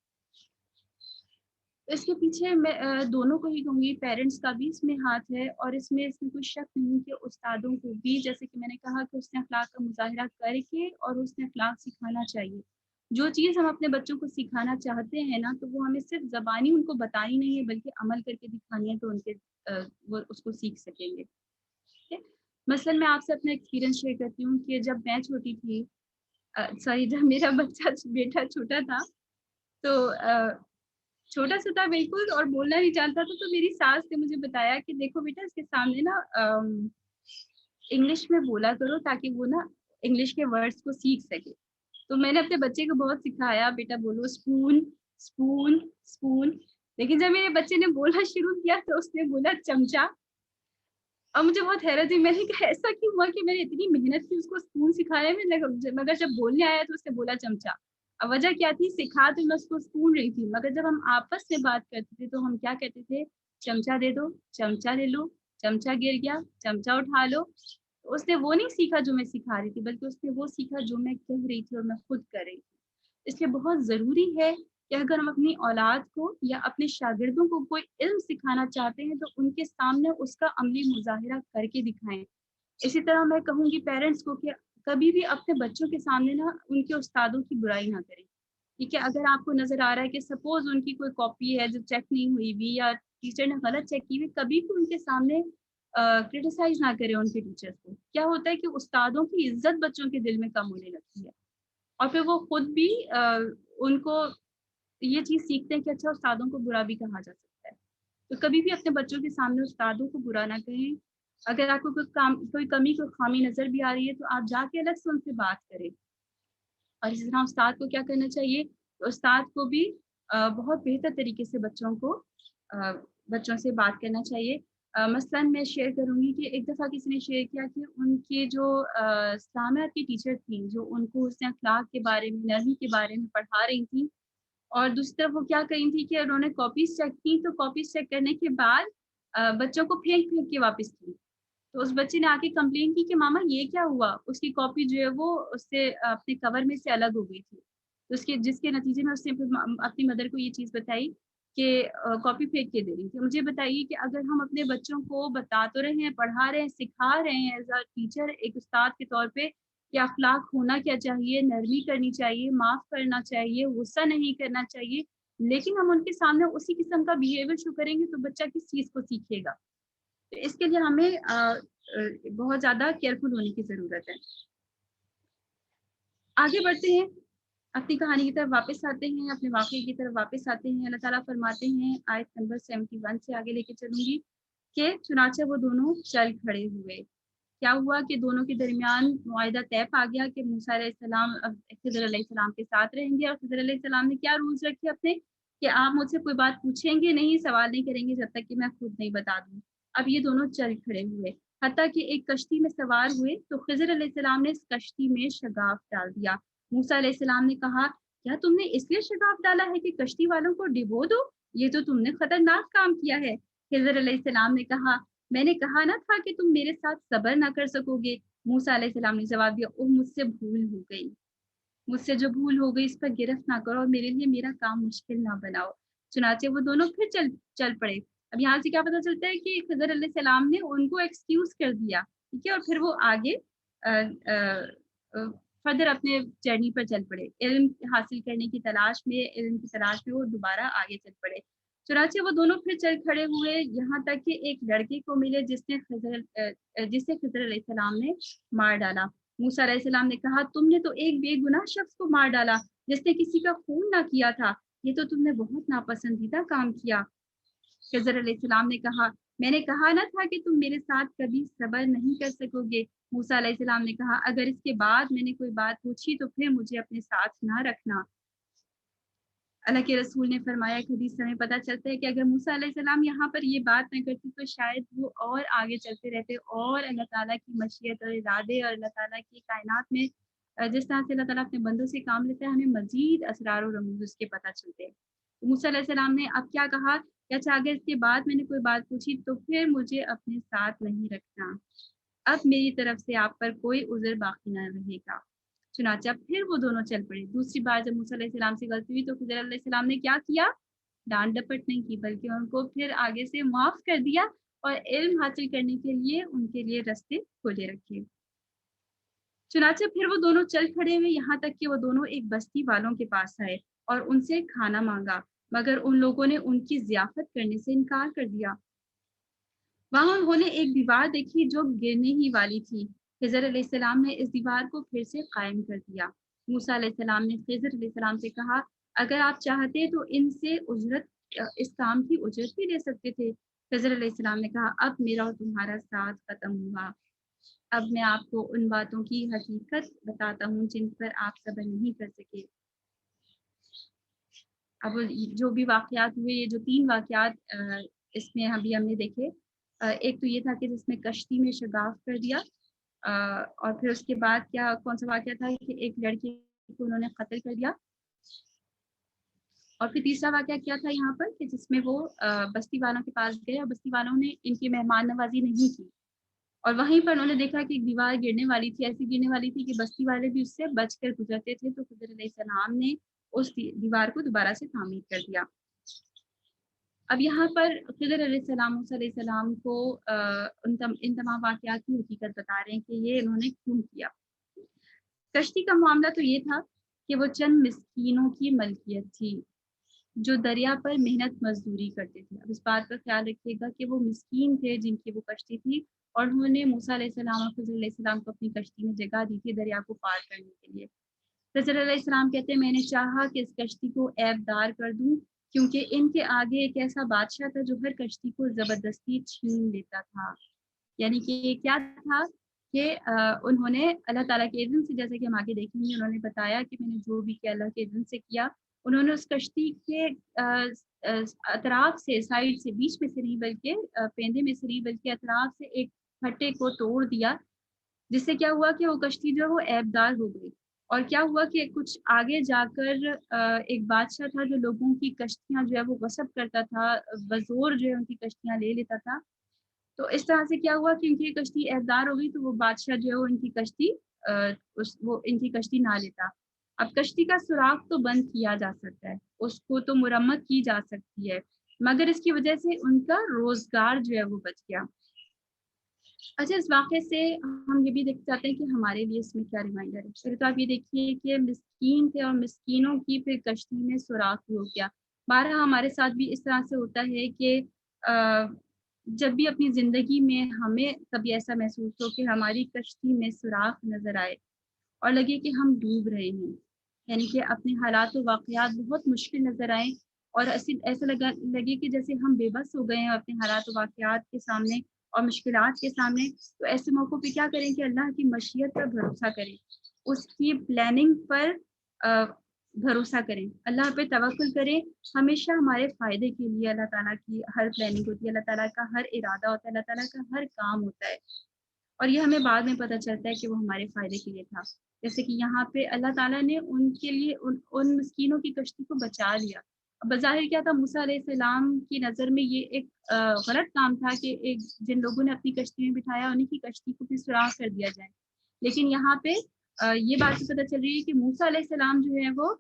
اس کے پیچھے میں دونوں کو ہی کہوں گی، پیرنٹس کا بھی اس میں ہاتھ ہے اور اس میں کوئی شک نہیں کہ استادوں کو بھی، جیسے کہ میں نے کہا کہ حسن اخلاق کا مظاہرہ کر کے اور حسن اخلاق سکھانا چاہیے۔ جو چیز ہم اپنے بچوں کو سکھانا چاہتے ہیں نا، تو وہ ہمیں صرف زبانی ان کو بتانی نہیں ہے بلکہ عمل کر کے دکھانی ہے، تو ان کے وہ اس کو سیکھ سکیں گے۔ مثلاً میں آپ سے اپنا ایکسپیرینس شیئر کرتی ہوں کہ جب میں چھوٹی تھی، جب میرا بیٹا چھوٹا تھا، تو چھوٹا سا تھا بالکل اور بولنا نہیں جانتا تھا، تو میری ساس نے مجھے بتایا کہ دیکھو بیٹا اس کے سامنے نا انگلش میں بولا کرو تاکہ وہ نا انگلش کے ورڈز کو سیکھ سکے۔ تو میں نے اپنے بچے کو بہت سکھایا، بیٹا بولو اسپون اسپون اسپون، لیکن جب میرے بچے نے بولنا شروع کیا تو اس نے بولا چمچا، اور مجھے بہت حیرت ہوئی۔ میں نے کہا ایسا کیوں ہوا کہ میں نے اتنی محنت کی اس کو اسپون سکھانے میں، مگر جب بولنے آیا تو اس نے بولا چمچا۔ اب وجہ کیا تھی؟ سکھا تو میں اس کو اسپون رہی تھی، مگر جب ہم آپس میں بات کرتے تھے تو ہم کیا کہتے تھے؟ چمچا دے دو، چمچا لے لو، چمچا گر گیا، چمچا اٹھا لو۔ اس نے وہ نہیں سیکھا جو میں سکھا رہی تھی، بلکہ اس نے وہ سیکھا جو میں کہہ رہی تھی اور میں خود کر رہی تھی۔ اس لیے بہت ضروری ہے کہ اگر ہم اپنی اولاد کو یا اپنے شاگردوں کو کوئی علم سکھانا چاہتے ہیں تو ان کے سامنے اس کا عملی مظاہرہ کر کے دکھائیں۔ اسی طرح میں کہوں گی پیرنٹس کو کہ کبھی بھی اپنے بچوں کے سامنے نا ان کے استادوں کی برائی نہ کریں، ٹھیک ہے؟ اگر آپ کو نظر آ رہا ہے کہ سپوز ان کی کوئی کاپی ہے جو چیک نہیں ہوئی ہوئی یا ٹیچر نے غلط چیک کی ہوئی، کبھی بھی ان کے سامنے کرٹیسائز نہ کریں ان کے ٹیچرز کو۔ کیا ہوتا ہے کہ استادوں کی عزت بچوں کے دل میں کم ہونے لگتی ہے اور پھر وہ خود بھی ان کو یہ چیز سیکھتے ہیں کہ اچھا استادوں کو برا بھی کہا جا سکتا ہے۔ تو کبھی بھی اپنے بچوں کے سامنے استادوں کو برا نہ کہیں۔ اگر آپ کو کوئی کمی کوئی خامی نظر بھی آ رہی ہے تو آپ جا کے الگ سے ان سے بات کریں۔ اور اسی طرح استاد کو کیا کرنا چاہیے؟ استاد کو بھی بہت بہتر طریقے سے بچوں سے بات کرنا چاہیے۔ مثلاً میں شیئر کروں گی کہ ایک دفعہ کسی نے شیئر کیا کہ ان کی جو اسلامیات کی ٹیچر تھیں، جو ان کو حسن اخلاق کے بارے میں، نرمی کے بارے میں پڑھا رہی تھیں، اور دوسری طرف وہ کیا کہی تھی کہ انہوں نے کاپیز چیک کی تو کاپیز چیک کرنے کے بعد بچوں کو پھینک کے واپس کی۔ تو اس بچے نے آ کے کمپلین کی کہ ماما یہ کیا ہوا، اس کی کاپی جو ہے وہ اس سے اپنے کور میں سے الگ ہو گئی تھی، تو جس کے نتیجے میں اس نے اپنی مدر کو یہ چیز بتائی کہ کاپی پھینک کے دے رہی تھی۔ مجھے بتائیے کہ اگر ہم اپنے بچوں کو بتا تو رہے ہیں، پڑھا رہے ہیں، سکھا رہے ہیں ایز اے ٹیچر، ایک استاد کے طور پہ کہ اخلاق ہونا کیا چاہیے، نرمی کرنی چاہیے، معاف کرنا چاہیے، غصہ نہیں کرنا چاہیے، لیکن ہم ان کے سامنے اسی قسم کا بیہیویئر شو کریں گے تو بچہ کس چیز کو سیکھے گا؟ تو اس کے لیے ہمیں بہت زیادہ کیئرفل ہونے کی ضرورت ہے۔ آگے بڑھتے ہیں، اپنی کہانی کی طرف واپس آتے ہیں، اپنے واقعے کی طرف واپس آتے ہیں۔ اللہ تعالیٰ فرماتے ہیں، آیت نمبر 71 سے آگے لے کے چلوں گی کہ چنانچہ وہ دونوں چل کھڑے ہوئے۔ کیا ہوا کہ دونوں کے درمیان معاہدہ طے پا گیا کہ موسیٰ علیہ السلام اب خضر علیہ السلام کے ساتھ رہیں گے، اور خضر علیہ السلام نے کیا رولز رکھے اپنے کہ آپ مجھ سے کوئی بات پوچھیں گے نہیں، سوال نہیں کریں گے جب تک کہ میں خود نہیں بتا دوں۔ اب یہ دونوں چل کھڑے ہوئے، حتیٰ کہ ایک کشتی میں سوار ہوئے تو خضر علیہ السلام نے اس کشتی میں شگاف ڈال دیا۔ موسیٰ علیہ السلام نے کہا، کیا تم نے اس لیے شگاف ڈالا ہے کہ کشتی والوں کو ڈبو دو؟ یہ تو تم نے خطرناک کام کیا ہے۔ خضر علیہ السلام نے کہا، میں نے کہا نہ تھا کہ تم میرے ساتھ صبر نہ کر سکو گے۔ موسیٰ علیہ السلام نے جواب دیا، اوہ مجھ سے بھول ہو گئی، مجھ سے جو بھول ہو گئی اس پر گرفت نہ کرو اور میرے لیے میرا کام مشکل نہ بناؤ۔ چنانچہ وہ دونوں پھر چل پڑے۔ اب یہاں سے کیا پتہ چلتا ہے کہ خضر علیہ السلام نے ان کو ایکسکیوز کر دیا، ٹھیک ہے، اور پھر وہ آگے فردر اپنے جرنی پر چل پڑے، علم حاصل کرنے کی تلاش میں، علم کی تلاش میں وہ دوبارہ آگے چل پڑے۔ چنانچہ وہ دونوں پھر چل کھڑے ہوئے یہاں تک کہ ایک لڑکے کو ملے جسے خضر علیہ السلام نے مار ڈالا۔ موسیٰ علیہ السلام نے کہا، تم نے تو ایک بے گناہ شخص کو مار ڈالا جس نے کسی کا خون نہ کیا تھا، یہ تو تم نے بہت ناپسندیدہ کام کیا۔ خضر علیہ السلام نے کہا، میں نے کہا نہ تھا کہ تم میرے ساتھ کبھی صبر نہیں کر سکو گے۔ موسیٰ علیہ السلام نے کہا، اگر اس کے بعد میں نے کوئی بات پوچھی تو پھر مجھے اپنے ساتھ نہ رکھنا۔ اللہ کے رسول نے فرمایا، ایک حدیث سے ہمیں پتہ چلتا ہے کہ اگر موسیٰ علیہ السلام یہاں پر یہ بات نہ کرتے تو شاید وہ اور آگے چلتے رہتے اور اللہ تعالیٰ کی مشیت اور ارادے اور اللہ تعالیٰ کی کائنات میں جس طرح سے اللہ تعالیٰ اپنے بندوں سے کام لیتا ہے ہمیں مزید اسرار و رموز اس کے پتہ چلتے ہیں۔ موسیٰ علیہ السلام نے اب کیا کہا کہ اچھا اگر اس کے بعد میں نے کوئی بات پوچھی تو پھر مجھے اپنے ساتھ نہیں رکھنا، اب میری طرف سے آپ پر کوئی عذر باقی نہ رہے گا۔ چنانچہ پھر وہ دونوں چل پڑے۔ دوسری بار جب موسیٰ علیہ السلام سے غلطی ہوئی تو خضر علیہ السلام نے کیا کیا؟ ڈانٹ ڈپٹ نہیں کی، بلکہ ان کو پھر آگے سے معاف کر دیا اور علم حاصل کرنے کے لیے ان کے لیے راستے کھولے رکھے۔ چنانچہ پھر وہ دونوں چل کھڑے ہوئے یہاں تک کہ وہ دونوں ایک بستی والوں کے پاس آئے اور ان سے کھانا مانگا، مگر ان لوگوں نے ان کی ضیافت کرنے سے انکار کر دیا۔ وہاں انہوں نے ایک دیوار دیکھی جو گرنے ہی والی تھی۔ خضر علیہ السلام نے اس دیوار کو پھر سے قائم کر دیا۔ موسیٰ علیہ السلام نے خضر علیہ السلام سے کہا، اگر آپ چاہتے تو ان سے اس کام کی اجرت بھی لے سکتے تھے۔ خضر علیہ السلام نے کہا، اب میرا اور تمہارا ساتھ ختم ہوا، اب میں آپ کو ان باتوں کی حقیقت بتاتا ہوں جن پر آپ صبر نہیں کر سکے۔ اب جو بھی واقعات ہوئے، یہ جو 3 واقعات اس میں ابھی ہم نے دیکھے، ایک تو یہ تھا کہ جس میں کشتی میں شگاف کر دیا، اور پھر اس کے بعد کون سا واقعہ تھا کہ ایک لڑکی کو انہوں نے قتل کر دیا، اور پھر تیسرا واقعہ کیا تھا یہاں پر کہ جس میں وہ بستی والوں کے پاس گئے اور بستی والوں نے ان کی مہمان نوازی نہیں کی، اور وہیں پر انہوں نے دیکھا کہ ایک دیوار گرنے والی تھی، ایسی گرنے والی تھی کہ بستی والے بھی اس سے بچ کر گزرتے تھے، تو خضر علیہ السلام نے اس دیوار کو دوبارہ سے تعمیر کر دیا۔ اب یہاں پر خضر علیہ السلام موسیٰ علیہ السلام کو ان تمام واقعات کی حقیقت بتا رہے ہیں کہ یہ انہوں نے کیوں کیا۔ کشتی کا معاملہ تو یہ تھا کہ وہ چند مسکینوں کی ملکیت تھی جو دریا پر محنت مزدوری کرتے تھے۔ اب اس بات کا خیال رکھیے گا کہ وہ مسکین تھے جن کی وہ کشتی تھی، اور انہوں نے موسیٰ علیہ السلام اور خضر علیہ السلام کو اپنی کشتی میں جگہ دی تھی دریا کو پار کرنے کے لیے۔ خضر علیہ السلام کہتے ہیں، میں نے چاہا کہ اس کشتی کو عیب دار کر دوں، کیونکہ ان کے آگے ایک ایسا بادشاہ تھا جو ہر کشتی کو زبردستی چھین لیتا تھا۔ یعنی کہ یہ کیا تھا کہ انہوں نے اللہ تعالیٰ کے اذن سے، جیسے کہ ہم آگے دیکھیں گے، انہوں نے بتایا کہ میں نے جو بھی کیا اللہ کے اذن سے کیا۔ انہوں نے اس کشتی کے اطراف سے، سائڈ سے، بیچ میں سے نہیں بلکہ پیندے میں سے نہیں بلکہ اطراف سے ایک پھٹے کو توڑ دیا، جس سے کیا ہوا کہ وہ کشتی جو ہے وہ عیب دار ہو گئی۔ اور کیا ہوا کہ کچھ آگے جا کر ایک بادشاہ تھا جو لوگوں کی کشتیاں جو ہے وہ غصب کرتا تھا، بزور جو ہے ان کی کشتیاں لے لیتا تھا۔ تو اس طرح سے کیا ہوا کہ ان کی کشتی عہدار ہو گئی، تو وہ بادشاہ جو ہے وہ ان کی کشتی وہ ان کی کشتی نہ لیتا۔ اب کشتی کا سوراخ تو بند کیا جا سکتا ہے، اس کو تو مرمت کی جا سکتی ہے، مگر اس کی وجہ سے ان کا روزگار جو ہے وہ بچ گیا۔ اچھا، اس واقعے سے ہم یہ بھی دیکھ چاہتے ہیں کہ ہمارے لیے اس میں کیا ریمائنڈر ہے۔ پھر تو آپ یہ دیکھیے کہ مسکین تھے اور مسکینوں کی پھر کشتی میں سوراخ ہو گیا۔ بارہا ہمارے ساتھ بھی اس طرح سے ہوتا ہے کہ جب بھی اپنی زندگی میں ہمیں کبھی ایسا محسوس ہو کہ ہماری کشتی میں سوراخ نظر آئے اور لگے کہ ہم ڈوب رہے ہیں، یعنی کہ اپنے حالات و واقعات بہت مشکل نظر آئیں اور ایسا لگے کہ جیسے ہم بے بس ہو گئے ہیں اپنے حالات و واقعات کے سامنے اور مشکلات کے سامنے، تو ایسے موقعوں پہ کیا کریں کہ اللہ کی مشیت پر بھروسہ کریں، اس کی پلاننگ پر بھروسہ کریں، اللہ پہ توکل کریں۔ ہمیشہ ہمارے فائدے کے لیے اللہ تعالیٰ کی ہر پلاننگ ہوتی ہے، اللہ تعالیٰ کا ہر ارادہ ہوتا ہے، اللہ تعالیٰ کا ہر کام ہوتا ہے، اور یہ ہمیں بعد میں پتہ چلتا ہے کہ وہ ہمارے فائدے کے لیے تھا۔ جیسے کہ یہاں پہ اللہ تعالیٰ نے ان کے لیے ان مسکینوں کی کشتی کو بچا لیا۔ بظاہر کیا تھا، موسیٰ علیہ السلام کی نظر میں یہ ایک غلط کام تھا کہ ایک جن لوگوں نے اپنی کشتی میں بٹھایا انہیں کی کشتی کو پھر سوراخ کر دیا جائے، لیکن یہاں پہ یہ بات پتہ چل رہی ہے کہ موسیٰ علیہ السلام جو ہے وہ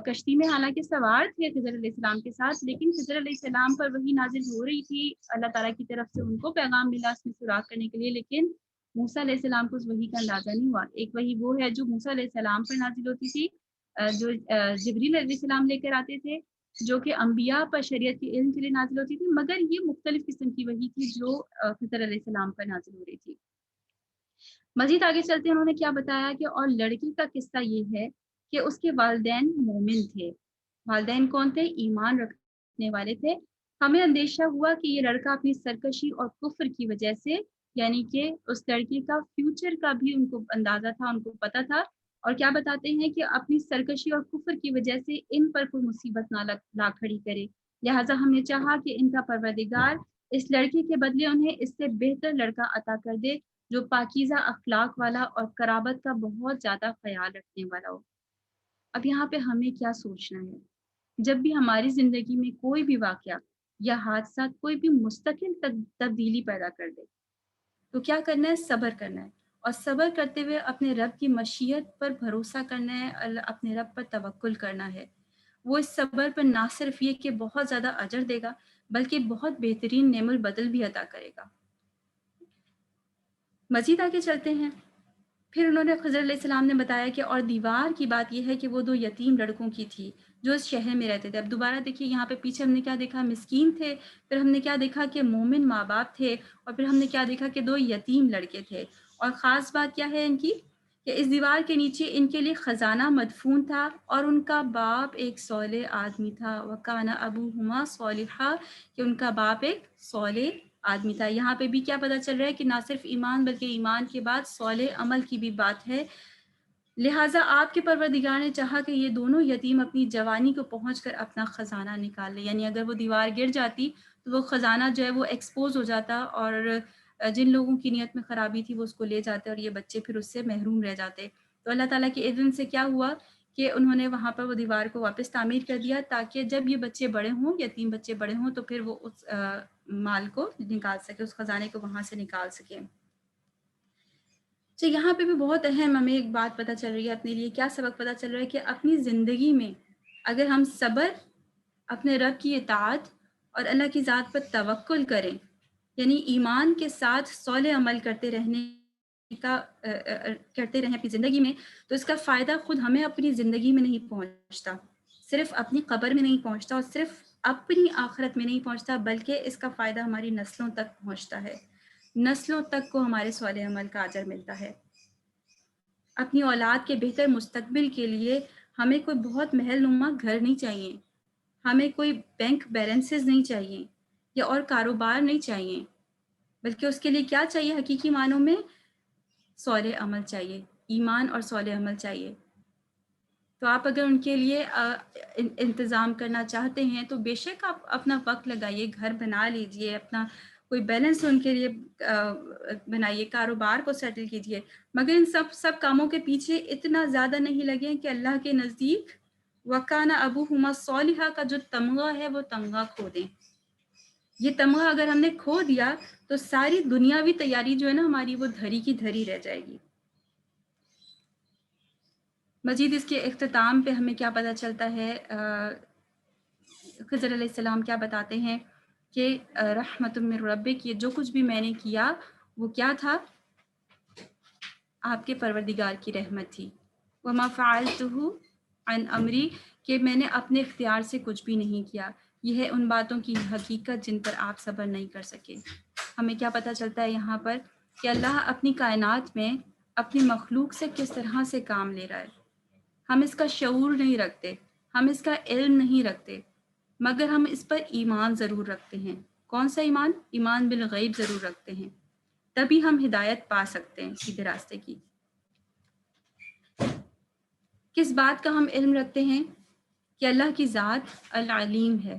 کشتی میں حالانکہ سوار تھے خضر علیہ السلام کے ساتھ، لیکن خضر علیہ السلام پر وہی نازل ہو رہی تھی، اللہ تعالیٰ کی طرف سے ان کو پیغام ملا اس میں سوراخ کرنے کے لیے، لیکن موسیٰ علیہ السلام کو اس وحی کا اندازہ نہیں ہوا۔ ایک وحی وہ ہے جو موسیٰ علیہ السلام پر نازل ہوتی تھی، جو جبریل علیہ السلام لے کر آتے تھے، جو کہ انبیاء پر شریعت کے علم کے لیے نازل ہوتی تھی، مگر یہ مختلف قسم کی وحی تھی جو خضر علیہ السلام پر نازل ہو رہی تھی۔ مزید آگے چلتے ہیں، انہوں نے کیا بتایا کہ اور لڑکی کا قصہ یہ ہے کہ اس کے والدین مومن تھے۔ والدین کون تھے؟ ایمان رکھنے والے تھے۔ ہمیں اندیشہ ہوا کہ یہ لڑکا اپنی سرکشی اور کفر کی وجہ سے، یعنی کہ اس لڑکی کا فیوچر کا بھی ان کو اندازہ تھا، ان کو پتہ تھا، اور کیا بتاتے ہیں کہ اپنی سرکشی اور کفر کی وجہ سے ان پر کوئی مصیبت نہ لا کھڑی کرے، لہٰذا ہم نے چاہا کہ ان کا پروردگار اس لڑکی کے بدلے انہیں اس سے بہتر لڑکا عطا کر دے جو پاکیزہ اخلاق والا اور قرابت کا بہت زیادہ خیال رکھنے والا ہو۔ اب یہاں پہ ہمیں کیا سوچنا ہے؟ جب بھی ہماری زندگی میں کوئی بھی واقعہ یا حادثات کوئی بھی مستقل تبدیلی پیدا کر دے تو کیا کرنا ہے؟ صبر کرنا ہے، اور صبر کرتے ہوئے اپنے رب کی مشیت پر بھروسہ کرنا ہے، اپنے رب پر توکل کرنا ہے۔ وہ اس صبر پر نہ صرف یہ کہ بہت زیادہ اجر دے گا بلکہ بہت بہترین نعم البدل بھی عطا کرے گا۔ مزید آگے چلتے ہیں، پھر انہوں نے خضر علیہ السلام نے بتایا کہ اور دیوار کی بات یہ ہے کہ وہ 2 یتیم لڑکوں کی تھی جو اس شہر میں رہتے تھے۔ اب دوبارہ دیکھیے یہاں پہ پیچھے ہم نے کیا دیکھا؟ مسکین تھے، پھر ہم نے کیا دیکھا کہ مومن ماں باپ تھے، اور پھر ہم نے کیا دیکھا کہ 2 یتیم لڑکے تھے۔ اور خاص بات کیا ہے ان کی کہ اس دیوار کے نیچے ان کے لیے خزانہ مدفون تھا، اور ان کا باپ ایک صالح آدمی تھا، وَكَانَ أَبُوهُمَا صَالِحًا، کہ ان کا باپ ایک صالح آدمی تھا۔ یہاں پہ بھی کیا پتہ چل رہا ہے کہ نہ صرف ایمان بلکہ ایمان کے بعد صالح عمل کی بھی بات ہے۔ لہٰذا آپ کے پروردگار نے چاہا کہ یہ دونوں یتیم اپنی جوانی کو پہنچ کر اپنا خزانہ نکال لے، یعنی اگر وہ دیوار گر جاتی تو وہ خزانہ جو ہے وہ ایکسپوز ہو جاتا، اور جن لوگوں کی نیت میں خرابی تھی وہ اس کو لے جاتے اور یہ بچے پھر اس سے محروم رہ جاتے۔ تو اللہ تعالیٰ کے اذن سے کیا ہوا کہ انہوں نے وہاں پر وہ دیوار کو واپس تعمیر کر دیا تاکہ جب یہ بچے بڑے ہوں، یتیم بچے بڑے ہوں، تو پھر وہ اس مال کو نکال سکے، اس خزانے کو وہاں سے نکال سکے۔ تو یہاں پہ بھی بہت اہم ہمیں ایک بات پتہ چل رہی ہے، اپنے لیے کیا سبق پتہ چل رہا ہے کہ اپنی زندگی میں اگر ہم صبر، اپنے رب کی اطاعت اور اللہ کی ذات پر توکل کریں، یعنی ایمان کے ساتھ صالح عمل کرتے رہیں اپنی زندگی میں، تو اس کا فائدہ خود ہمیں اپنی زندگی میں نہیں پہنچتا، صرف اپنی قبر میں نہیں پہنچتا، اور صرف اپنی آخرت میں نہیں پہنچتا، بلکہ اس کا فائدہ ہماری نسلوں تک پہنچتا ہے، نسلوں تک کو ہمارے صالح عمل کا اجر ملتا ہے۔ اپنی اولاد کے بہتر مستقبل کے لیے ہمیں کوئی بہت محل نما گھر نہیں چاہیے، ہمیں کوئی بینک بیلنسز نہیں چاہیے یا اور کاروبار نہیں چاہیے، بلکہ اس کے لیے کیا چاہیے؟ حقیقی معنوں میں صالح عمل چاہیے، ایمان اور صالح عمل چاہیے۔ تو آپ اگر ان کے لیے انتظام کرنا چاہتے ہیں تو بے شک آپ اپنا وقت لگائیے، گھر بنا لیجئے، اپنا کوئی بیلنس ان کے لیے بنائیے، کاروبار کو سیٹل کیجئے، مگر ان سب کاموں کے پیچھے اتنا زیادہ نہیں لگیں کہ اللہ کے نزدیک وَكَانَ أَبُوهُمَا صَالِحًا کا جو تمغہ ہے وہ تمغہ کھو دیں۔ یہ تمغہ اگر ہم نے کھو دیا تو ساری دنیاوی تیاری جو ہے نا ہماری وہ دھری کی دھری رہ جائے گی۔ مزید اس کے اختتام پہ ہمیں کیا پتہ چلتا ہے، خضر علیہ السلام کیا بتاتے ہیں کہ رحمت من ربک، یہ جو کچھ بھی میں نے کیا وہ کیا تھا؟ آپ کے پروردگار کی رحمت تھی۔ وما فعلتہ عن امری، کہ میں نے اپنے اختیار سے کچھ بھی نہیں کیا۔ یہ ہے ان باتوں کی حقیقت جن پر آپ صبر نہیں کر سکے۔ ہمیں کیا پتہ چلتا ہے یہاں پر کہ اللہ اپنی کائنات میں اپنی مخلوق سے کس طرح سے کام لے رہا ہے۔ ہم اس کا شعور نہیں رکھتے، ہم اس کا علم نہیں رکھتے، مگر ہم اس پر ایمان ضرور رکھتے ہیں۔ کون سا ایمان؟ ایمان بالغیب ضرور رکھتے ہیں، تبھی ہم ہدایت پا سکتے ہیں سیدھے راستے کی۔ کس بات کا ہم علم رکھتے ہیں؟ کہ اللہ کی ذات العلیم ہے۔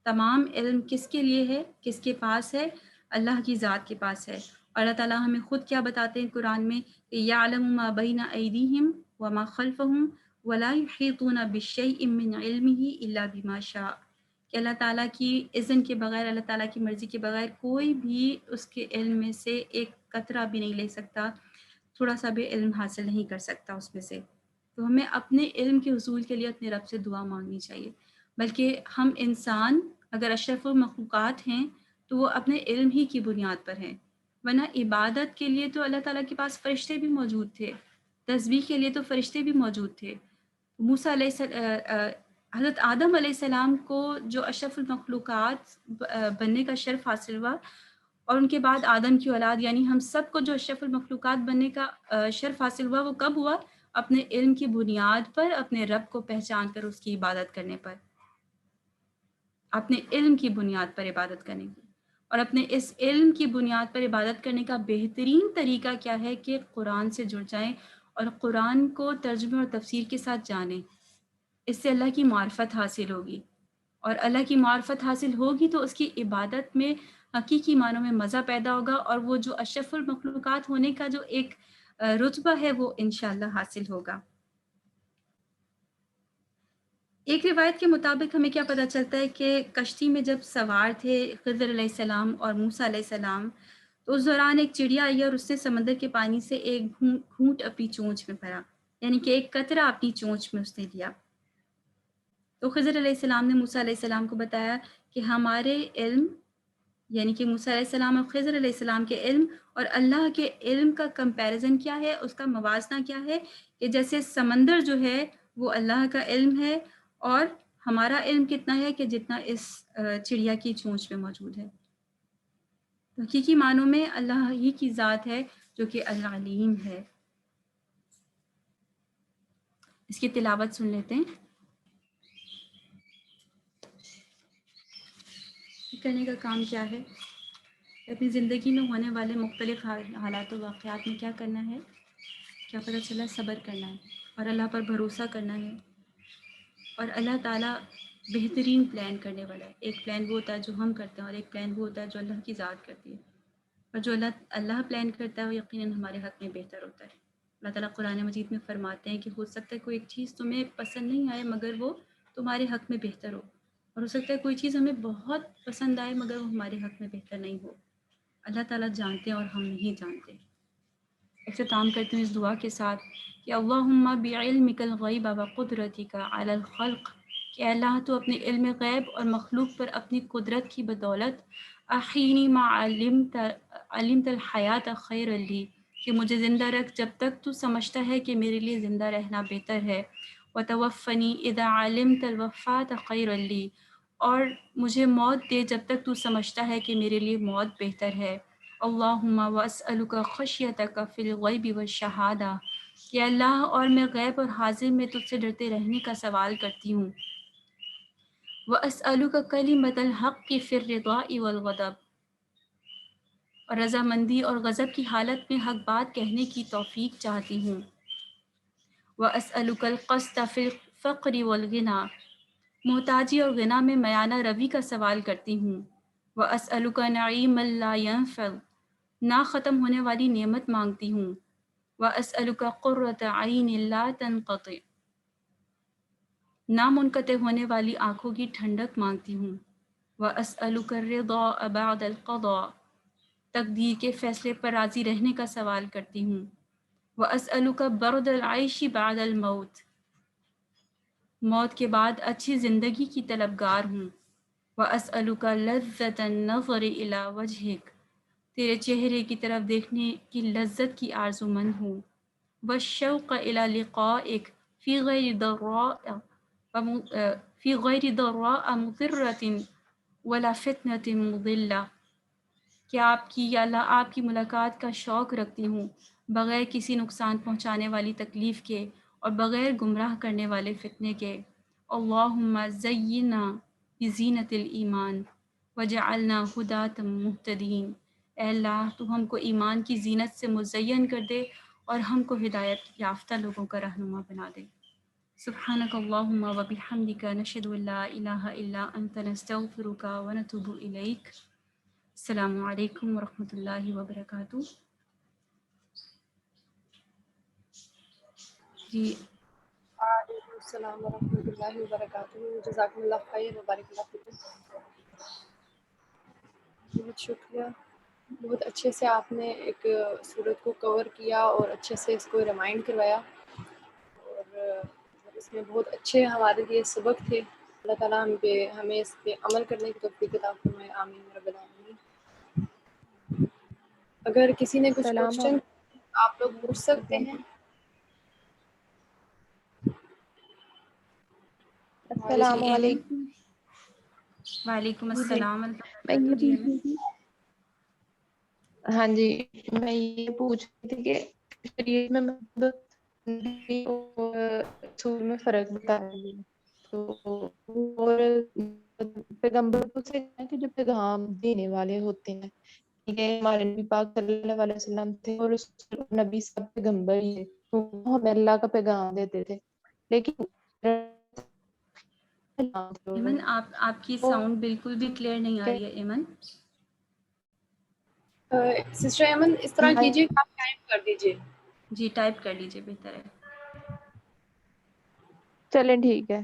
تمام علم کس کے لیے ہے، کس کے پاس ہے؟ اللہ کی ذات کے پاس ہے۔ اور اللہ تعالیٰ ہمیں خود کیا بتاتے ہیں قرآن میں کہ یعلم ما بین ایدیہم وما خلفہم ولا یحیطون بشیء من علمہ الا بما شاء، کہ اللہ تعالیٰ کی اذن کے بغیر، اللہ تعالیٰ کی مرضی کے بغیر کوئی بھی اس کے علم میں سے ایک قطرہ بھی نہیں لے سکتا، تھوڑا سا بھی علم حاصل نہیں کر سکتا اس میں سے۔ تو ہمیں اپنے علم کے حصول کے لیے اپنے رب سے دعا مانگنی چاہیے، بلکہ ہم انسان اگر اشرف المخلوقات ہیں تو وہ اپنے علم ہی کی بنیاد پر ہیں، ورنہ عبادت کے لیے تو اللہ تعالیٰ کے پاس فرشتے بھی موجود تھے، تسبیح کے لیے تو فرشتے بھی موجود تھے۔ موسیٰ علیہ حضرت آدم علیہ السلام کو جو اشرف المخلوقات بننے کا شرف حاصل ہوا، اور ان کے بعد آدم کی اولاد یعنی ہم سب کو جو اشرف المخلوقات بننے کا شرف حاصل ہوا، وہ کب ہوا؟ اپنے علم کی بنیاد پر، اپنے رب کو پہچان کر اس کی عبادت کرنے پر، اپنے علم کی بنیاد پر عبادت کرنے کی۔ اور اپنے اس علم کی بنیاد پر عبادت کرنے کا بہترین طریقہ کیا ہے کہ قرآن سے جڑ جائیں اور قرآن کو ترجمے اور تفسیر کے ساتھ جانیں۔ اس سے اللہ کی معرفت حاصل ہوگی، اور اللہ کی معرفت حاصل ہوگی تو اس کی عبادت میں حقیقی معنوں میں مزہ پیدا ہوگا، اور وہ جو اشرف المخلوقات ہونے کا جو ایک رتبہ ہے وہ انشاءاللہ حاصل ہوگا۔ ایک روایت کے مطابق ہمیں کیا پتہ چلتا ہے کہ کشتی میں جب سوار تھے خضر علیہ السلام اور موسیٰ علیہ السلام، تو اس دوران ایک چڑیا آئی اور اس نے سمندر کے پانی سے ایک گھونٹ اپنی چونچ میں بھرا، یعنی کہ ایک قطرہ اپنی چونچ میں اس نے لیا۔ تو خضر علیہ السلام نے موسیٰ علیہ السلام کو بتایا کہ ہمارے علم، یعنی کہ موسیٰ علیہ السلام اور خضر علیہ السلام کے علم اور اللہ کے علم کا کمپیریزن کیا ہے، اس کا موازنہ کیا ہے، کہ جیسے سمندر جو ہے وہ اللہ کا علم ہے، اور ہمارا علم کتنا ہے کہ جتنا اس چڑیا کی چونچ میں موجود ہے۔ حقیقی معنوں میں اللہ ہی کی ذات ہے جو کہ العلیم ہے۔ اس کی تلاوت سن لیتے ہیں۔ کرنے کا کام کیا ہے؟ اپنی زندگی میں ہونے والے مختلف حالات و واقعات میں کیا کرنا ہے؟ کیا پتہ چلا؟ صبر کرنا ہے اور اللہ پر بھروسہ کرنا ہے، اور اللہ تعالیٰ بہترین پلان کرنے والا ہے۔ ایک پلان وہ ہوتا ہے جو ہم کرتے ہیں، اور ایک پلان وہ ہوتا ہے جو اللہ کی ذات کرتی ہے، اور جو اللہ پلان کرتا ہے وہ یقیناً ہمارے حق میں بہتر ہوتا ہے۔ اللہ تعالیٰ قرآن مجید میں فرماتے ہیں کہ ہو سکتا ہے کوئی ایک چیز تمہیں پسند نہیں آئے مگر وہ تمہارے حق میں بہتر ہو، اور ہو سکتا ہے کوئی چیز ہمیں بہت پسند آئے مگر وہ ہمارے حق میں بہتر نہیں ہو۔ اللہ تعالیٰ جانتے ہیں اور ہم نہیں جانتے۔ اختتام کرتے ہیں اس دعا کے ساتھ کہ اللہم بعلمک الغیب وقدرتک علی الخلق، کہ اللہ تو اپنے علم غیب اور مخلوق پر اپنی قدرت کی بدولت احینی ما علمت الحیات خیر لی، کہ مجھے زندہ رکھ جب تک تو سمجھتا ہے کہ میرے لیے زندہ رہنا بہتر ہے، وتوفنی اذا علمت الوفات خیر لی، اور مجھے موت دے جب تک تو سمجھتا ہے کہ میرے لیے موت بہتر ہے۔ اللہم واسألک خشیتک فی الغیب والشہادہ، کہ اللہ اور میں غیب اور حاضر میں تجھ سے ڈرتے رہنے کا سوال کرتی ہوں۔ واسألک کلمۃ الحق فی الرضا والغضب، اور رضامندی اور غضب کی حالت میں حق بات کہنے کی توفیق چاہتی ہوں۔ واسألک القسط فی الفقر والغنی، محتاجی اور غنا میں میانہ روی کا سوال کرتی ہوں۔ واسألک نعیما لا ينفد، نہ ختم ہونے والی نعمت مانگتی ہوں۔ واسألک قرۃ عین لا تنقطع، نہ منقطع ہونے والی آنکھوں کی ٹھنڈک مانگتی ہوں۔ وَأَسْأَلُكَ الرِّضَاءَ بَعْدَ الْقَضَاءِ، تقدیر کے فیصلے پر راضی رہنے کا سوال کرتی ہوں. وَأَسْأَلُكَ بَرْدَ الْعَيْشِ بَعْدَ الْمَوْتِ، موت کے بعد اچھی زندگی کی طلبگار ہوں. وَأَسْأَلُكَ لَذَّةَ النَّظَرِ إِلَى وَجْهِكَ، تیرے چہرے کی طرف دیکھنے کی لذت کی آرزو مند ہوں. وَالشَّوْقَ إِلَى لِقَائِكَ فِي غَيْرِ ضَرَّاءَ فی غیر ضراء مضرۃ ولا فتنۃ مضلہ، کہ آپ کی یا اللہ آپ کی ملاقات کا شوق رکھتی ہوں بغیر کسی نقصان پہنچانے والی تکلیف کے اور بغیر گمراہ کرنے والے فتنے کے. اللہم زینا بزینت الایمان وجعلنا ہداۃ مہتدین، اے اللہ تو ہم کو ایمان کی زینت سے مزین کر دے اور ہم کو ہدایت یافتہ لوگوں کا رہنما بنا دے. سبحانک اللہم و بحمدک نشہد ان لا الہ الا انت نستغفرک و نتوب الیک. السلام علیکم ورحمۃ اللہ وبرکاتہ. جی وعلیکم السلام ورحمۃ اللہ وبرکاتہ. جزاکم اللہ خیر وبارک اللہ فیکم. بہت شکریہ. بہت اچھے سے آپ نے ایک صورت کو کور کیا اور اچھے سے اس کو ریمائنڈ کروایا، اور اس میں بہت اچھے ہمارے لیے سبق تھے. اللہ تعالیٰ ہمیں اس پہ عمل کرنے کی توفیق عطا فرمائے. آمین رب العالمین. اگر کسی نے کچھ السلام کوشچن آپ لوگ پوچھ سکتے ہیں. السلام جی ایمن. علیکم. وعلیکم جی السلام میں یہ وبرکاتہ. جی پوچھ ایمن. رہی تھی، ہاں جی میں یہ پوچھ رہی تھی کہ شریعت میں نبی اور رسول میں فرق بتا رہی ہے، تو اور پیغمبر کو سے ہے کہ جو پیغام دینے والے ہوتے ہیں، ٹھیک ہے ہمارے نبی پاک صلی اللہ علیہ وسلم تھے اور نبی سب پیغمبر ہی ہے، تو وہ ہمیں اللہ کا پیغام دیتے تھے. لیکن ایمن آپ کی ساؤنڈ بالکل بھی کلیئر نہیں آ رہی ہے. ایمن سسٹر ایمن اس طرح کیجیے کہ آپ ٹائپ کر دیجیے. جی ٹائپ کر لیجیے، بہتر ہے. چلیں ٹھیک ہے.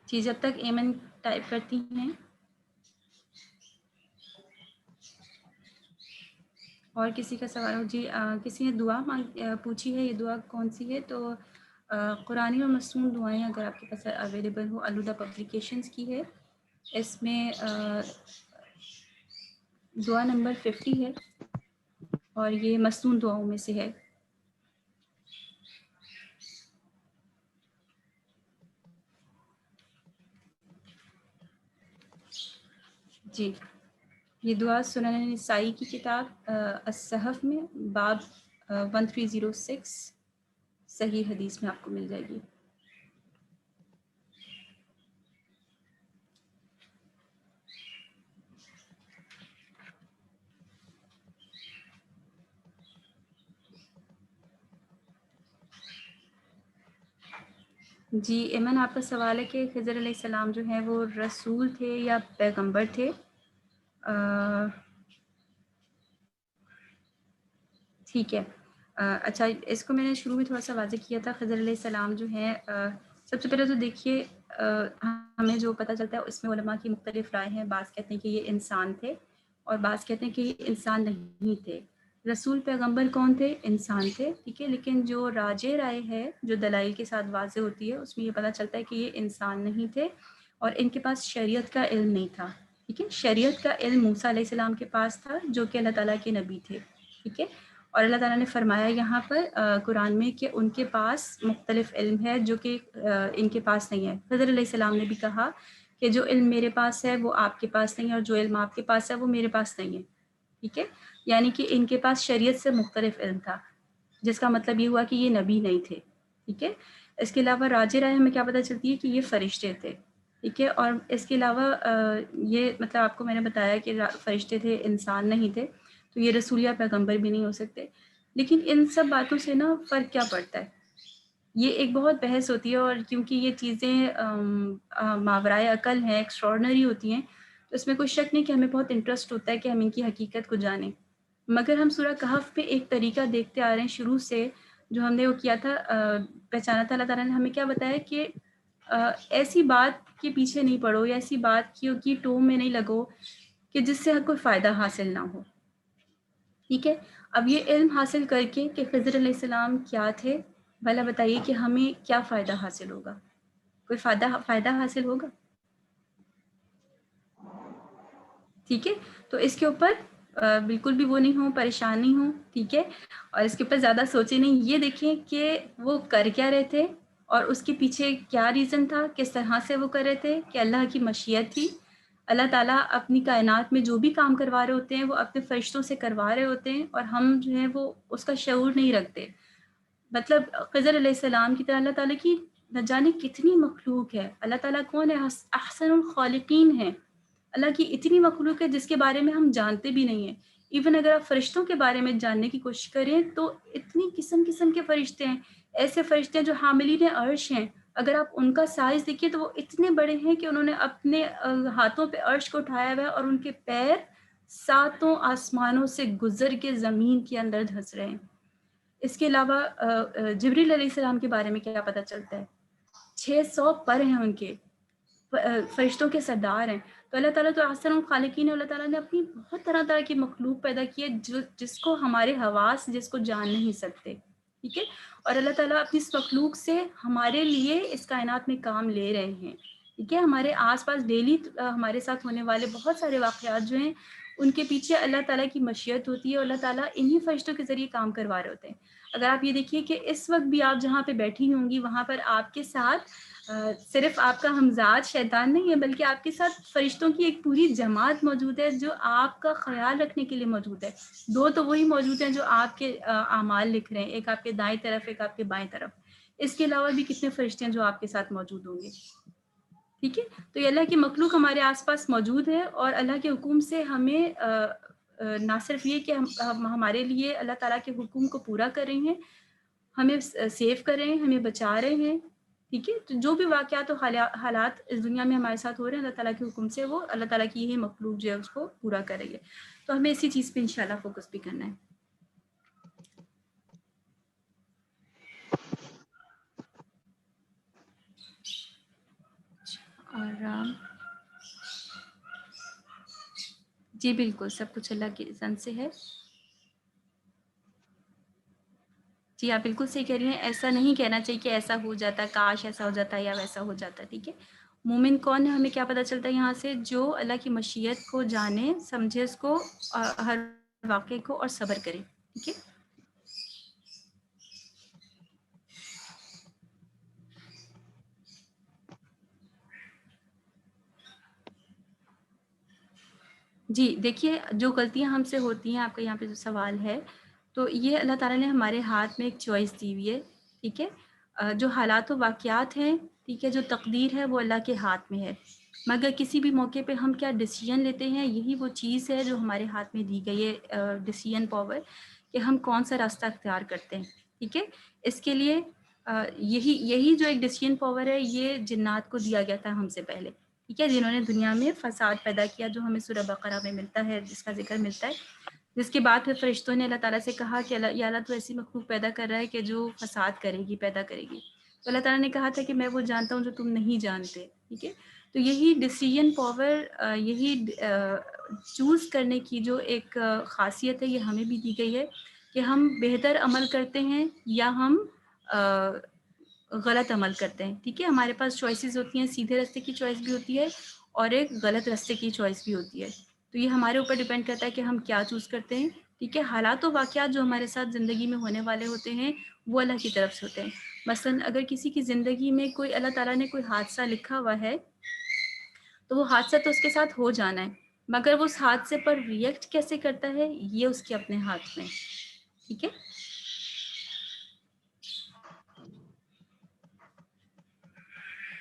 جی جب تک ایمن ٹائپ کرتی ہیں. اور کسی کا سوال ہو؟ جی کسی نے دعا پوچھی ہے. یہ دعا کون سی ہے؟ تو قرآنی اور مصنون دعائیں اگر آپ کے پاس اویلیبل ہو، الوداع پبلیکیشنز کی ہے. اس میں دعا نمبر 50 ہے اور یہ مصنون دعاؤں میں سے ہے. جی یہ دعا سنن نسائی کی کتاب الصحف میں باب 1306 صحیح حدیث میں آپ کو مل جائے گی. جی ایمن آپ کا سوال ہے کہ خضر علیہ السلام جو ہیں وہ رسول تھے یا پیغمبر تھے؟ ٹھیک ہے. اچھا اس کو میں نے شروع میں تھوڑا سا واضح کیا تھا. خضر علیہ السلام جو ہیں سب سے پہلے تو دیکھیے ہمیں جو پتہ چلتا ہے اس میں علماء کی مختلف رائے ہیں. بعض کہتے ہیں کہ یہ انسان تھے اور بعض کہتے ہیں کہ یہ انسان نہیں تھے. رسول پیغمبر کون تھے؟ انسان تھے. ٹھیک ہے، لیکن جو راجح رائے ہے جو دلائل کے ساتھ واضح ہوتی ہے اس میں یہ پتہ چلتا ہے کہ یہ انسان نہیں تھے اور ان کے پاس شریعت کا علم نہیں تھا. ٹھیک ہے، شریعت کا علم موسیٰ علیہ السلام کے پاس تھا جو کہ اللہ تعالیٰ کے نبی تھے. ٹھیک ہے، اور اللہ تعالیٰ نے فرمایا یہاں پر قرآن میں کہ ان کے پاس مختلف علم ہے جو کہ ان کے پاس نہیں ہے. خضر علیہ السلام نے بھی کہا کہ جو علم میرے پاس ہے وہ آپ کے پاس نہیں ہے اور جو علم آپ کے پاس ہے وہ میرے پاس نہیں ہے. ٹھیک ہے، یعنی کہ ان کے پاس شریعت سے مختلف علم تھا، جس کا مطلب یہ ہوا کہ یہ نبی نہیں تھے. ٹھیک ہے، اس کے علاوہ راجح رائے ہمیں کیا پتہ چلتی ہے کہ یہ فرشتے تھے. ٹھیک ہے، اور اس کے علاوہ یہ مطلب آپ کو میں نے بتایا کہ فرشتے تھے، انسان نہیں تھے، تو یہ رسول یا پیغمبر بھی نہیں ہو سکتے. لیکن ان سب باتوں سے نا فرق کیا پڑتا ہے؟ یہ ایک بہت بحث ہوتی ہے، اور کیونکہ یہ چیزیں ماورائے عقل ہیں، ایکسٹراڈنری ہوتی ہیں، تو اس میں کوئی شک نہیں کہ ہمیں بہت انٹرسٹ ہوتا ہے کہ ہم ان کی حقیقت کو جانیں. مگر ہم سورہ کہف پہ ایک طریقہ دیکھتے آ رہے ہیں شروع سے، جو ہم نے وہ کیا تھا، پہچانا تھا. اللہ تعالیٰ نے ہمیں کیا بتایا کہ ایسی بات کے پیچھے نہیں پڑو یا ایسی بات کی ٹوم میں نہیں لگو کہ جس سے کوئی فائدہ حاصل نہ ہو. ٹھیک ہے. اب یہ علم حاصل کر کے کہ خضر علیہ السلام کیا تھے، بھلا بتائیے کہ ہمیں کیا فائدہ حاصل ہوگا؟ کوئی فائدہ حاصل ہوگا؟ ٹھیک ہے. تو اس کے اوپر بالکل بھی وہ نہیں ہوں، پریشان نہیں ہوں. ٹھیک ہے. اور اس کے اوپر زیادہ سوچے نہیں. یہ دیکھیں کہ وہ کر کیا رہے تھے اور اس کے پیچھے کیا ریزن تھا، کس طرح سے وہ کر رہے تھے، کہ اللہ کی مشیت تھی. اللہ تعالیٰ اپنی کائنات میں جو بھی کام کروا رہے ہوتے ہیں وہ اپنے فرشتوں سے کروا رہے ہوتے ہیں، اور ہم جو ہیں وہ اس کا شعور نہیں رکھتے. مطلب خضر علیہ السلام کی طرح اللہ تعالیٰ کی نہ جانے کتنی مخلوق ہے. اللہ تعالیٰ کون ہے؟ احسن الخالقین ہیں. اللہ کی اتنی مخلوق ہے جس کے بارے میں ہم جانتے بھی نہیں ہیں. ایون اگر آپ فرشتوں کے بارے میں جاننے کی کوشش کریں تو اتنی قسم کے فرشتے ہیں. ایسے فرشتے ہیں جو حاملین عرش ہیں. اگر آپ ان کا سائز دیکھیے تو وہ اتنے بڑے ہیں کہ انہوں نے اپنے ہاتھوں پہ عرش کو اٹھایا ہوا ہے، اور ان کے پیر 7 آسمانوں سے گزر کے زمین کے اندر دھس رہے ہیں. اس کے علاوہ جبریل علیہ السلام کے بارے میں کیا پتہ چلتا ہے؟ 600 پر ہیں ان کے، فرشتوں کے سردار ہیں. تو اللہ تعالیٰ تو احسن الخالقین ہے. اللہ تعالیٰ نے اپنی بہت طرح کی مخلوق پیدا کی ہے جس کو ہمارے حواس جس کو جان نہیں سکتے. ٹھیک ہے. اور اللہ تعالیٰ اپنی اس مخلوق سے ہمارے لیے اس کائنات میں کام لے رہے ہیں. ٹھیک ہے. ہمارے آس پاس ڈیلی ہمارے ساتھ ہونے والے بہت سارے واقعات جو ہیں ان کے پیچھے اللہ تعالیٰ کی مشیت ہوتی ہے، اور اللہ تعالیٰ انہی فرشتوں کے ذریعے کام کروا رہے ہوتے ہیں. اگر آپ یہ دیکھیے کہ اس وقت بھی آپ جہاں پہ بیٹھی ہوں گی وہاں پر آپ کے ساتھ صرف آپ کا ہمزاد شیطان نہیں ہے، بلکہ آپ کے ساتھ فرشتوں کی ایک پوری جماعت موجود ہے جو آپ کا خیال رکھنے کے لیے موجود ہے. 2 تو وہی موجود ہیں جو آپ کے اعمال لکھ رہے ہیں، ایک آپ کے دائیں طرف، ایک آپ کے بائیں طرف. اس کے علاوہ بھی کتنے فرشتے ہیں جو آپ کے ساتھ موجود ہوں گے. ٹھیک ہے. تو یہ اللہ کی مخلوق ہمارے آس پاس موجود ہے، اور اللہ کے حکم سے ہمیں نہ صرف یہ کہ ہمارے لیے اللہ تعالیٰ کے حکم کو پورا کر رہے ہیں، ہمیں سیو کر رہے ہیں، ہمیں بچا رہے ہیں. ٹھیک ہے. تو جو بھی واقعات و حالات اس دنیا میں ہمارے ساتھ ہو رہے ہیں اللہ تعالیٰ کے حکم سے وہ اللہ تعالیٰ کی یہ مخلوق جو ہے اس کو پورا کرے گی. تو ہمیں اسی چیز پہ انشاءاللہ فوکس بھی کرنا ہے. اور جی بالکل سب کچھ اللہ کے اذن سے ہے. جی آپ بالکل صحیح کہہ رہی ہیں. ایسا نہیں کہنا چاہیے کہ ایسا ہو جاتا، کاش ایسا ہو جاتا یا ویسا ہو جاتا. ٹھیک ہے. مومن کون ہے ہمیں کیا پتہ چلتا ہے یہاں سے؟ جو اللہ کی مشیت کو جانے سمجھے، اس کو ہر واقعے کو اور صبر کرے. ٹھیک ہے. جی دیکھیے جو غلطیاں ہم سے ہوتی ہیں، آپ کا یہاں پہ جو سوال ہے، تو یہ اللہ تعالیٰ نے ہمارے ہاتھ میں ایک چوائس دی ہوئی ہے. ٹھیک ہے. جو حالات و واقعات ہیں، ٹھیک ہے، جو تقدیر ہے وہ اللہ کے ہاتھ میں ہے. مگر کسی بھی موقع پہ ہم کیا ڈیسیژن لیتے ہیں، یہی وہ چیز ہے جو ہمارے ہاتھ میں دی گئی ہے، ڈیسیژن پاور، کہ ہم کون سا راستہ اختیار کرتے ہیں. ٹھیک ہے. اس کے لیے یہی جو ایک ڈیسیژن پاور ہے یہ جنات کو دیا گیا تھا ہم سے پہلے. ٹھیک ہے. جنہوں نے دنیا میں فساد پیدا کیا، جو ہمیں سورہ بقرہ میں ملتا ہے، جس کا ذکر ملتا ہے. جس کے بعد پھر فرشتوں نے اللہ تعالیٰ سے کہا کہ یا اللہ تو ایسی مخلوق پیدا کر رہا ہے کہ جو فساد کرے گی، پیدا کرے گی. تو اللہ تعالیٰ نے کہا تھا کہ میں وہ جانتا ہوں جو تم نہیں جانتے. ٹھیک ہے. تو یہی ڈیسیژن پاور، یہی چوز کرنے کی جو ایک خاصیت ہے، یہ ہمیں بھی دی گئی ہے کہ ہم بہتر عمل کرتے ہیں یا ہم غلط عمل کرتے ہیں. ٹھیک ہے. ہمارے پاس چوائسیز ہوتی ہیں، سیدھے راستے کی چوائس بھی ہوتی ہے اور ایک غلط راستے کی چوائس بھی ہوتی ہے. تو یہ ہمارے اوپر ڈیپینڈ کرتا ہے کہ ہم کیا چوز کرتے ہیں. ٹھیک ہے. حالات و واقعات جو ہمارے ساتھ زندگی میں ہونے والے ہوتے ہیں وہ اللہ کی طرف سے ہوتے ہیں. مثلا اگر کسی کی زندگی میں کوئی اللہ تعالیٰ نے کوئی حادثہ لکھا ہوا ہے تو وہ حادثہ تو اس کے ساتھ ہو جانا ہے، مگر وہ اس حادثے پر ریئیکٹ کیسے کرتا ہے یہ اس کے اپنے ہاتھ میں. ٹھیک ہے.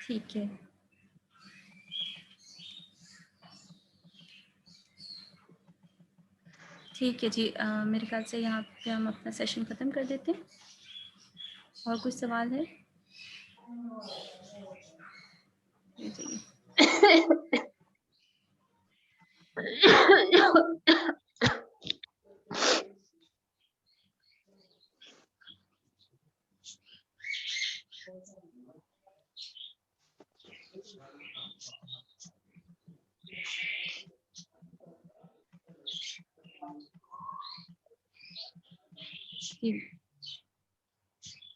ٹھیک ہے. ٹھیک ہے جی. میرے خیال سے یہاں پہ ہم اپنا سیشن ختم کر دیتے ہیں. اور کچھ سوال ہے؟ جی.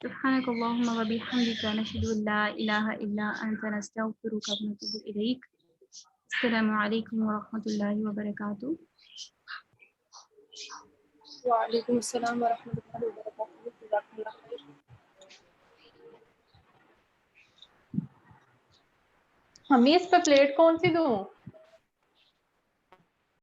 سبحانك اللهم وبحمدك نشهد ان لا اله الا انت نستغفرك ونتوب اليك. السلام علیکم ورحمۃ اللہ وبرکاتہ. وعلیکم السلام ورحمۃ اللہ وبرکاتہ. جزاک اللہ خیر. ہمیں اس پہ پلیٹ کون سی دوں؟